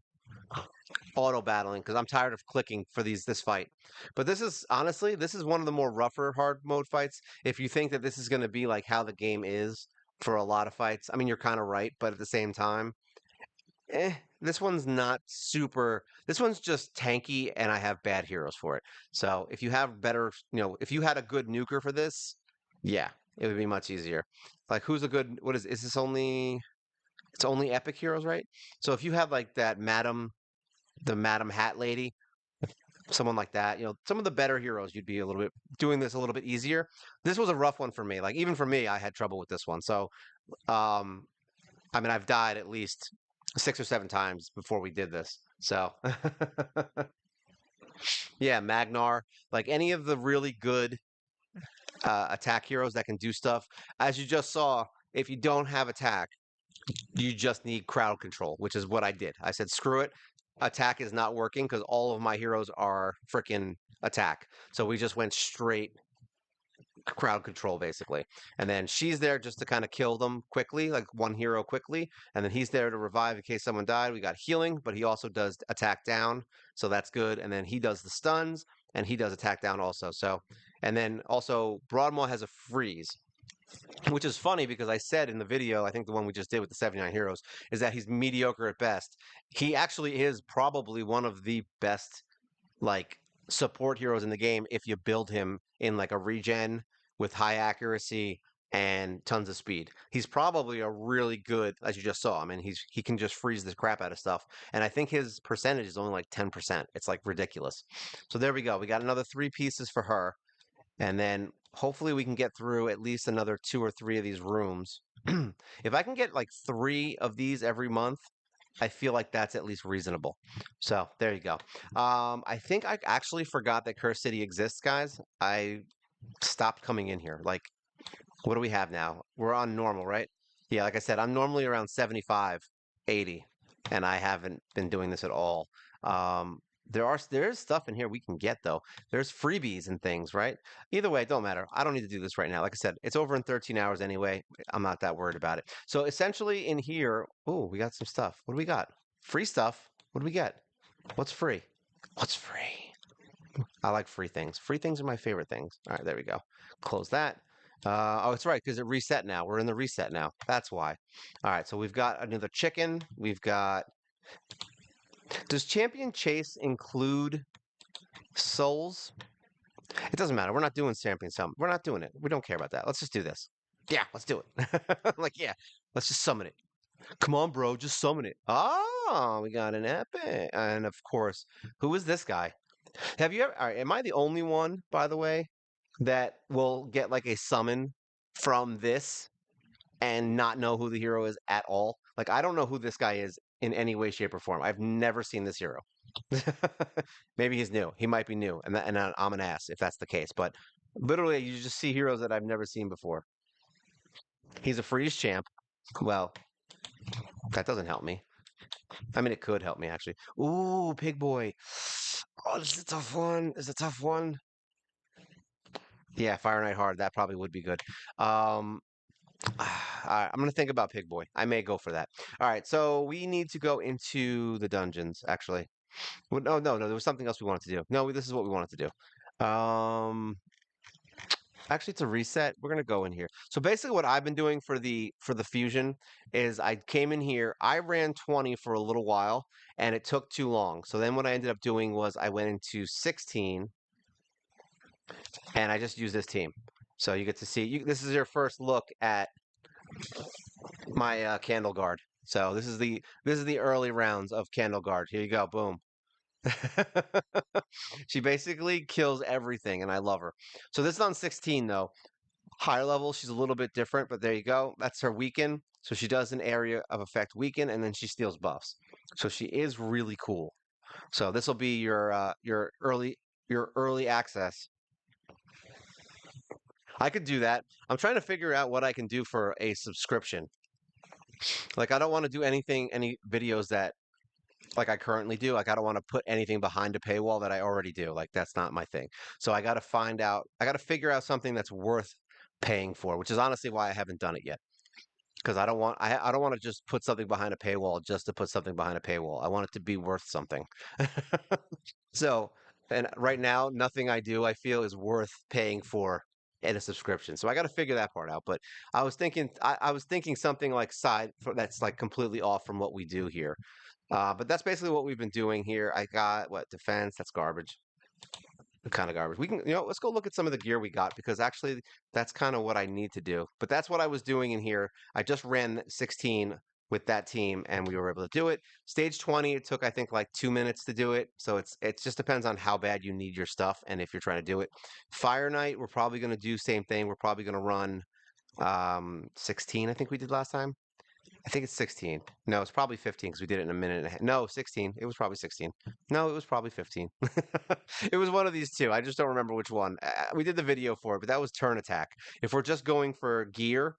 auto battling because I'm tired of clicking for this fight. But this is honestly one of the more rougher hard mode fights. If you think that this is going to be like how the game is for a lot of fights, I mean you're kind of right, but at the same time, this one's not super. This one's just tanky, and I have bad heroes for it. So if you have better, if you had a good nuker for this, yeah, it would be much easier. Like who's a good? What is this only? It's only epic heroes, right? So if you had like the Madam Hat lady, someone like that, some of the better heroes, you'd be a little bit doing this a little bit easier. This was a rough one for me. Like even for me, I had trouble with this one. So, um, I mean, I've died at least 6 or 7 times before we did this. So, yeah, Magnar, like any of the really good attack heroes that can do stuff. As you just saw, if you don't have attack, you just need crowd control, which is what I did. I said, screw it. Attack is not working because all of my heroes are freaking attack. So we just went straight crowd control basically. And then she's there just to kind of kill them quickly, like one hero quickly. And then he's there to revive in case someone died. We got healing, but he also does attack down. So that's good. And then he does the stuns and he does attack down also. So, and then also Broadmaw has a freeze. Which is funny because I said in the video, I think the one we just did with the 79 heroes, is that he's mediocre at best. He actually is probably one of the best like support heroes in the game if you build him in like a regen with high accuracy and tons of speed. He's probably a really good, as you just saw. I mean, he can just freeze the crap out of stuff. And I think his percentage is only like 10%. It's like ridiculous. So there we go. We got another 3 pieces for her. And then hopefully we can get through at least another 2 or 3 of these rooms. If I can get like 3 of these every month, I feel like that's at least reasonable. So there you go. I think I actually forgot that Curse City exists, guys. I stopped coming in here. Like, what do we have now? We're on normal, right? Yeah, like I said, I'm normally around 75, 80, and I haven't been doing this at all. Um, there is stuff in here we can get though. There's freebies and things, right? Either way, it don't matter. I don't need to do this right now. Like I said, it's over in 13 hours anyway. I'm not that worried about it. So essentially in here, oh, we got some stuff. What do we got? Free stuff. What do we get? What's free? What's free? I like free things. Free things are my favorite things. All right, there we go. Close that. Oh, it's right, because it reset now. We're in the reset now. That's why. All right, so we've got another chicken. We've got. Does Champion Chase include souls? It doesn't matter. We're not doing Champion Summon. We're not doing it. We don't care about that. Let's just do this. Yeah, let's do it. Like, yeah, let's just summon it. Come on, bro, just summon it. Oh, we got an epic. And of course, who is this guy? Have you ever, all right, am I the only one, by the way, that will get like a summon from this and not know who the hero is at all? Like, I don't know who this guy is in any way, shape, or form. I've never seen this hero. Maybe he's new. He might be new, and I'm an ass if that's the case. But literally, you just see heroes that I've never seen before. He's a freeze champ. Well, that doesn't help me. I mean, it could help me actually. Ooh, Pig Boy. Oh, this is a tough one. This is a tough one. Yeah, Fire Knight Hard. That probably would be good. Um, all right, I'm gonna think about Pig Boy. I may go for that. All right, so we need to go into the dungeons. Actually, well, no. There was something else we wanted to do. No, this is what we wanted to do. Actually, to reset, we're gonna go in here. So basically, what I've been doing for the fusion is I came in here. I ran 20 for a little while, and it took too long. So then what I ended up doing was I went into 16, and I just used this team. So you get to see. This is your first look at my Candle Guard. So this is the early rounds of Candle Guard. Here you go. Boom. She basically kills everything, and I love her. So this is on 16 though. Higher level, she's a little bit different, but there you go. That's her weaken. So she does an area of effect weaken, and then she steals buffs. So she is really cool. So this will be your early access. I could do that. I'm trying to figure out what I can do for a subscription. Like I don't want to do any videos that like I currently do. Like I don't want to put anything behind a paywall that I already do. Like that's not my thing. So I got to figure out something that's worth paying for, which is honestly why I haven't done it yet. Because I don't want to just put something behind a paywall just to put something behind a paywall. I want it to be worth something. So, and right now, nothing I do I feel is worth paying for in a subscription. So I got to figure that part out. But I was thinking something like that's like completely off from what we do here. But that's basically what we've been doing here. I got what defense? That's garbage. Kind of garbage. We can, let's go look at some of the gear we got because actually that's kind of what I need to do. But that's what I was doing in here. I just ran 16 with that team and we were able to do it. Stage 20, it took I think like 2 minutes to do it. So it just depends on how bad you need your stuff and if you're trying to do it. Fire Knight, we're probably going to do same thing. We're probably going to run 16, I think we did last time. I think it's 16. No, it's probably 15 because we did it in a minute and a half. No, 16. It was probably 16. No, it was probably 15. It was one of these two. I just don't remember which one. We did the video for it, but that was turn attack. If we're just going for gear,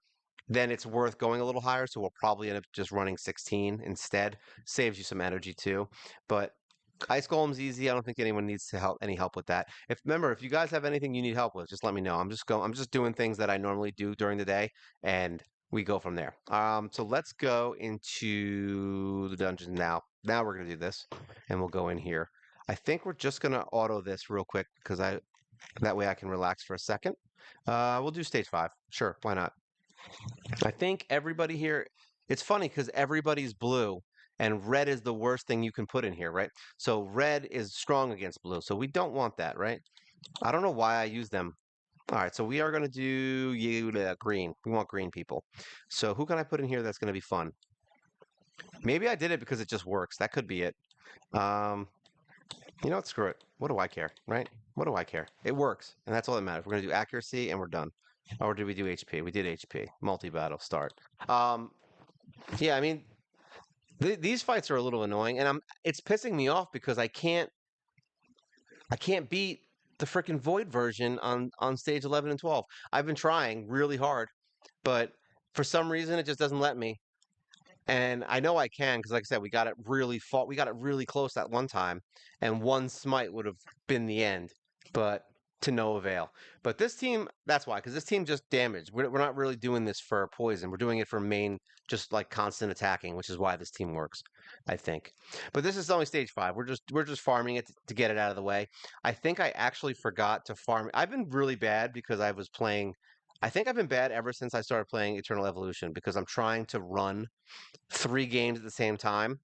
then it's worth going a little higher. So we'll probably end up just running 16 instead. Saves you some energy too. But Ice Golem's easy. I don't think anyone needs to any help with that. If you guys have anything you need help with, just let me know. I'm just doing things that I normally do during the day, and we go from there. So let's go into the dungeon now. Now we're gonna do this, and we'll go in here. I think we're just gonna auto this real quick because that way I can relax for a second. We'll do stage 5. Sure, why not? I think everybody here. It's funny because everybody's blue, and red is the worst thing you can put in here, right? So red is strong against blue, so we don't want that, right? I don't know why I use them. All right, so we are going to do green. We want green people. So who can I put in here that's going to be fun? Maybe I did it because it just works. That could be it. You know what? Screw it. What do I care, right? What do I care? It works, and that's all that matters. We're going to do accuracy, and we're done. Or did we do HP? We did HP. Multi-battle, start. Yeah, I mean, These fights are a little annoying, and it's pissing me off because I can't beat the freaking Void version on stage 11 and 12. I've been trying really hard, but for some reason it just doesn't let me. And I know I can because, like I said, we got it really close that one time, and one smite would have been the end, but to no avail. But this team, that's why, because this team just damaged. We're not really doing this for poison. We're doing it for main, just like constant attacking, which is why this team works, I think. But this is only stage 5. We're just farming it to get it out of the way. I think I actually forgot to farm. I've been really bad because I was playing. I think I've been bad ever since I started playing Eternal Evolution because I'm trying to run 3 games at the same time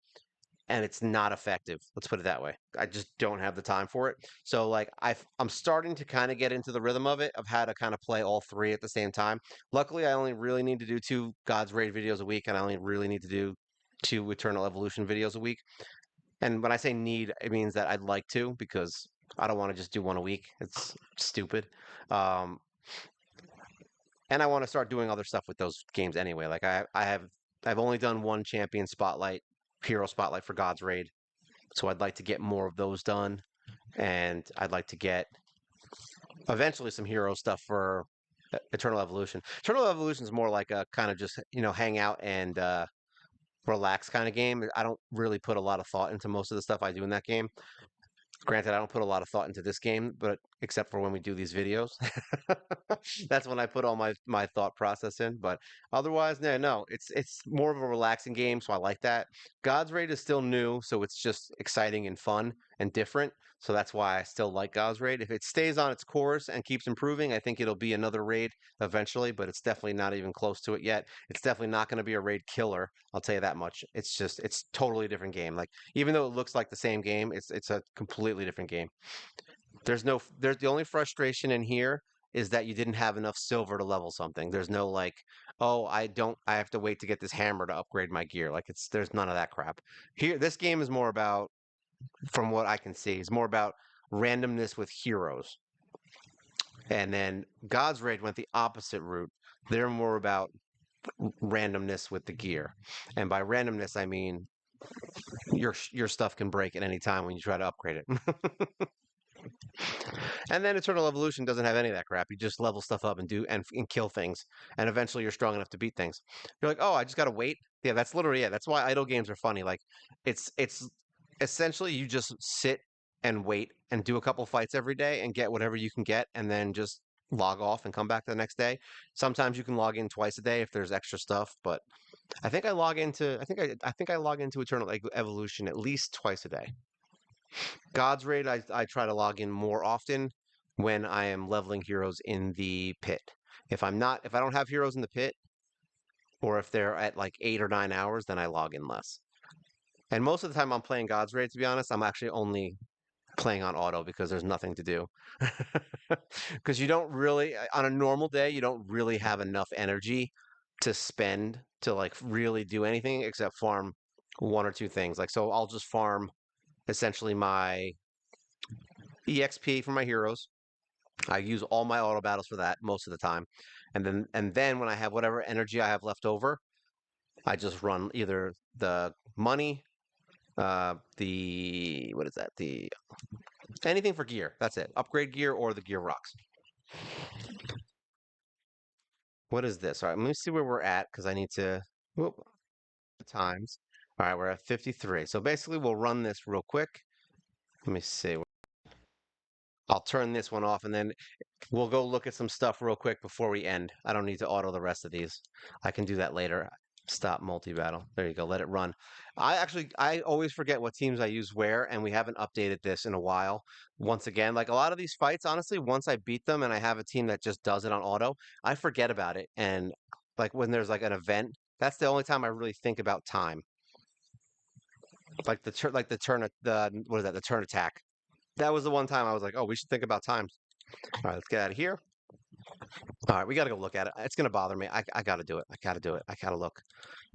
and it's not effective. Let's put it that way. I just don't have the time for it. So like I'm starting to kind of get into the rhythm of it of how to kind of play all 3 at the same time. Luckily, I only really need to do 2 God's Raid videos a week and I only really need to do 2 Eternal Evolution videos a week. And when I say need, it means that I'd like to because I don't want to just do one a week. It's stupid. Um, and I want to start doing other stuff with those games anyway. Like I've only done one champion spotlight, hero spotlight for God's Raid, so I'd like to get more of those done, and I'd like to get eventually some hero stuff for Eternal Evolution. Eternal Evolution is more like a kind of just hang out and relax kind of game. I don't really put a lot of thought into most of the stuff I do in that game. Granted, I don't put a lot of thought into this game, but except for when we do these videos, that's when I put all my thought process in. But otherwise, no, it's more of a relaxing game, so I like that. God's Raid is still new, so it's just exciting and fun and different. So that's why I still like God's Raid. If it stays on its course and keeps improving, I think it'll be another raid eventually, but it's definitely not even close to it yet. It's definitely not going to be a raid killer. I'll tell you that much. It's totally different game. Like even though it looks like the same game, it's a completely different game. There's the only frustration in here is that you didn't have enough silver to level something. There's no like, oh, I have to wait to get this hammer to upgrade my gear. Like there's none of that crap. Here this game is more about, from what I can see, is more about randomness with heroes. And then God's Raid went the opposite route. They're more about randomness with the gear. And by randomness I mean your stuff can break at any time when you try to upgrade it. And then Eternal Evolution doesn't have any of that crap. You just level stuff up and and kill things, and eventually you're strong enough to beat things. You're like, oh, I just gotta wait. Yeah, that's literally it. That's why idle games are funny. Like, it's essentially you just sit and wait and do a couple fights every day and get whatever you can get, and then just log off and come back the next day. Sometimes you can log in twice a day if there's extra stuff, but I think I log into Eternal Evolution at least twice a day. God's Raid, I try to log in more often when I am leveling heroes in the pit. If I don't have heroes in the pit, or if they're at like 8 or 9 hours, then I log in less. And most of the time I'm playing God's Raid, to be honest, I'm actually only playing on auto because there's nothing to do. Because you don't really, on a normal day, you don't really have enough energy to spend to like really do anything except farm 1 or 2 things. Like, so I'll just farm essentially my EXP for my heroes. I use all my auto battles for that most of the time. And then when I have whatever energy I have left over, I just run either the money, the what is that? The anything for gear. That's it. Upgrade gear or the gear rocks. What is this? All right, let me see where we're at because I need to whoop, times. All right, we're at 53. So basically we'll run this real quick. Let me see. I'll turn this one off and then we'll go look at some stuff real quick before we end. I don't need to auto the rest of these. I can do that later. Stop multi-battle. There you go. Let it run. I always forget what teams I use where, and we haven't updated this in a while. Once again, like a lot of these fights, honestly, once I beat them and I have a team that just does it on auto, I forget about it. And like when there's like an event, that's the only time I really think about time. Like the turn, the what is that? The turn attack. That was the one time I was like, oh, we should think about times. All right, let's get out of here. All right, we got to go look at it. It's going to bother me. I got to do it. I got to do it. I got to look.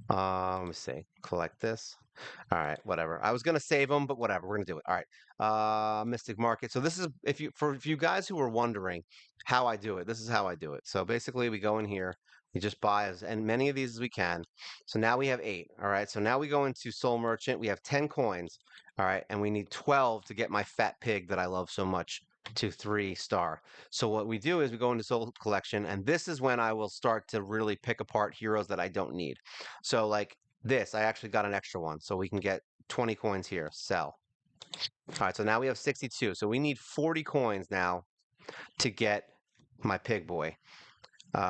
Let me see. Collect this. All right, whatever. I was going to save them, but whatever. We're going to do it. All right. Mystic Market. So this is, if you guys who were wondering how I do it, this is how I do it. So basically we go in here, You just buy as many of these as we can. So now we have 8. All right. So now we go into Soul Merchant. We have 10 coins. All right. And we need 12 to get my fat pig that I love so much to 3 star. So what we do is we go into Soul Collection, and this is when I will start to really pick apart heroes that I don't need. So like this, I actually got an extra one. So we can get 20 coins here. Sell. All right. So now we have 62. So we need 40 coins now to get my pig boy.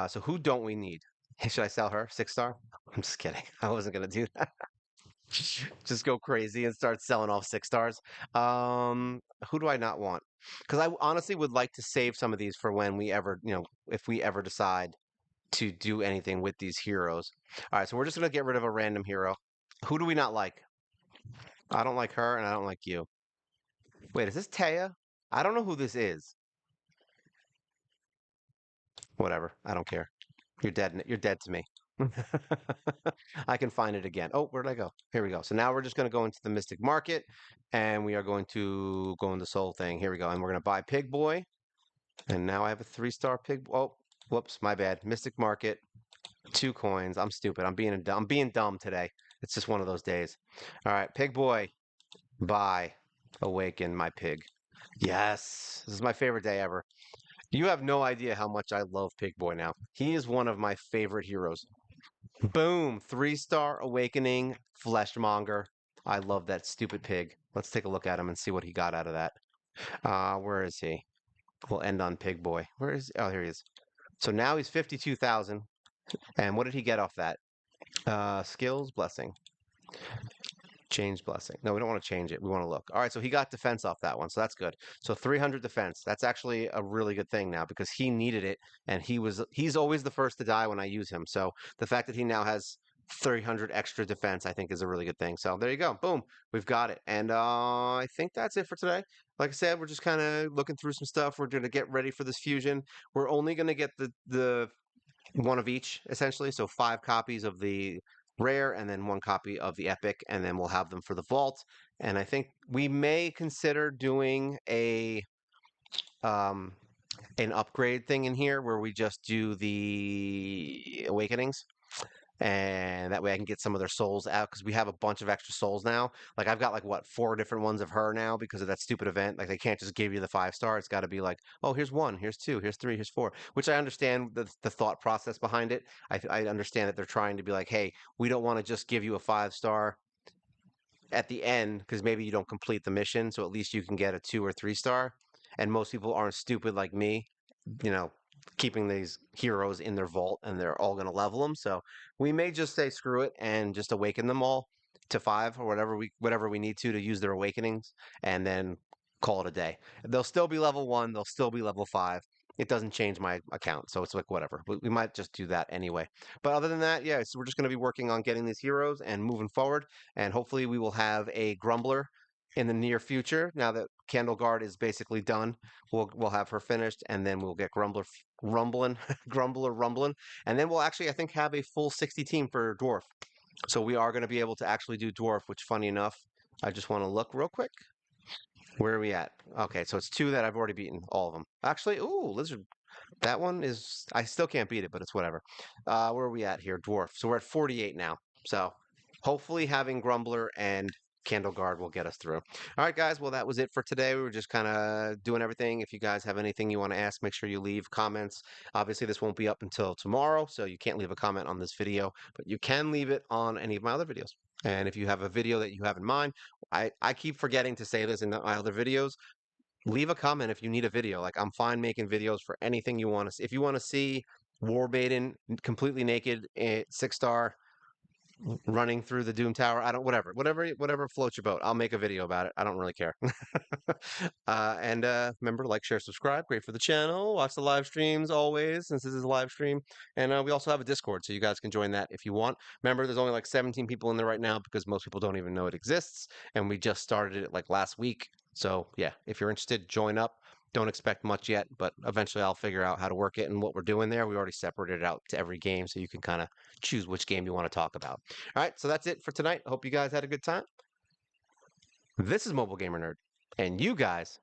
So who don't we need? Should I sell her 6 star? I'm just kidding. I wasn't gonna do that. Just go crazy and start selling off 6 stars. Who do I not want? Because I honestly would like to save some of these for when we ever, if we ever decide to do anything with these heroes. All right, so we're just gonna get rid of a random hero. Who do we not like? I don't like her, and I don't like you. Wait, is this Taya? I don't know who this is. Whatever. I don't care. You're dead. You're dead to me. I can find it again. Oh, where did I go? Here we go. So now we're just going to go into the Mystic Market, and we are going to go in the Soul thing. Here we go. And we're going to buy Pig Boy. And now I have a 3-star Pig. Oh, whoops, my bad. Mystic Market, 2 coins. I'm stupid. I'm being dumb today. It's just one of those days. All right, Pig Boy, buy, awaken my pig. Yes, this is my favorite day ever. You have no idea how much I love Pig Boy now. He is one of my favorite heroes. Boom, 3-star awakening fleshmonger. I love that stupid pig. Let's take a look at him and see what he got out of that. Where is he? We'll end on Pig Boy. Where is? Oh, here he is. So now he's 52,000. And what did he get off that? Skills, blessing. Change blessing. No, we don't want to change it. We want to look. All right, so he got defense off that one, so that's good. So 300 defense. That's actually a really good thing now because he needed it, and he's always the first to die when I use him. So the fact that he now has 300 extra defense, I think, is a really good thing. So there you go. Boom, we've got it. And I think that's it for today. Like I said, we're just kind of looking through some stuff. We're going to get ready for this fusion. We're only going to get the one of each essentially, so 5 copies of the rare and then 1 copy of the epic, and then we'll have them for the vault. And I think we may consider doing um an upgrade thing in here where we just do the awakenings, and that way I can get some of their souls out because we have a bunch of extra souls now. Like I've got like what 4 different ones of her now because of that stupid event. Like they can't just give you the 5-star. It's got to be like, oh, here's 1, here's 2, here's 3, here's 4. Which I understand the thought process behind it. I understand that they're trying to be like, hey, we don't want to just give you a 5-star at the end because maybe you don't complete the mission, so at least you can get a 2 or 3-star. And most people aren't stupid like me, you know, keeping these heroes in their vault and they're all going to level them. So we may just say screw it and just awaken them all to 5 or whatever we need to use their awakenings, and then call it a day. They'll still be level 1, they'll still be level 5. It doesn't change my account, so it's like whatever. We might just do that anyway. But other than that, yeah, so we're just going to be working on getting these heroes and moving forward, and hopefully we will have a Grumbler in the near future. Now that Candle Guard is basically done, we'll have her finished, and then we'll get Grumbler rumbling, Grumbler rumbling, and then we'll actually I think have a full 60 team for Dwarf. So we are going to be able to actually do Dwarf, which funny enough, I just want to look real quick. Where are we at? Okay, so it's 2 that I've already beaten, all of them. Actually, ooh, Lizard. That one is, I still can't beat it, but it's whatever. Where are we at here? Dwarf. So we're at 48 now. So hopefully having Grumbler and Candle Guard will get us through. All right, guys. Well, that was it for today. We were just kind of doing everything. If you guys have anything you want to ask, make sure you leave comments. Obviously, this won't be up until tomorrow, so you can't leave a comment on this video, but you can leave it on any of my other videos. And if you have a video that you have in mind, I keep forgetting to say this in my other videos. Leave a comment if you need a video. Like I'm fine making videos for anything you want to see. If you want to see Warbaden completely naked, 6-star, running through the Doom Tower, I don't whatever floats your boat. I'll make a video about it. I don't really care. And remember, like, share, subscribe. Great for the channel. Watch the live streams always, since this is a live stream. And we also have a Discord, so you guys can join that if you want. Remember, there's only like 17 people in there right now because most people don't even know it exists, and we just started it like last week. So yeah, if you're interested, join up. Don't expect much yet, but eventually I'll figure out how to work it and what we're doing there. We already separated it out to every game, so you can kind of choose which game you want to talk about. All right, so that's it for tonight. I hope you guys had a good time. This is Mobile Gamer Nerd, and you guys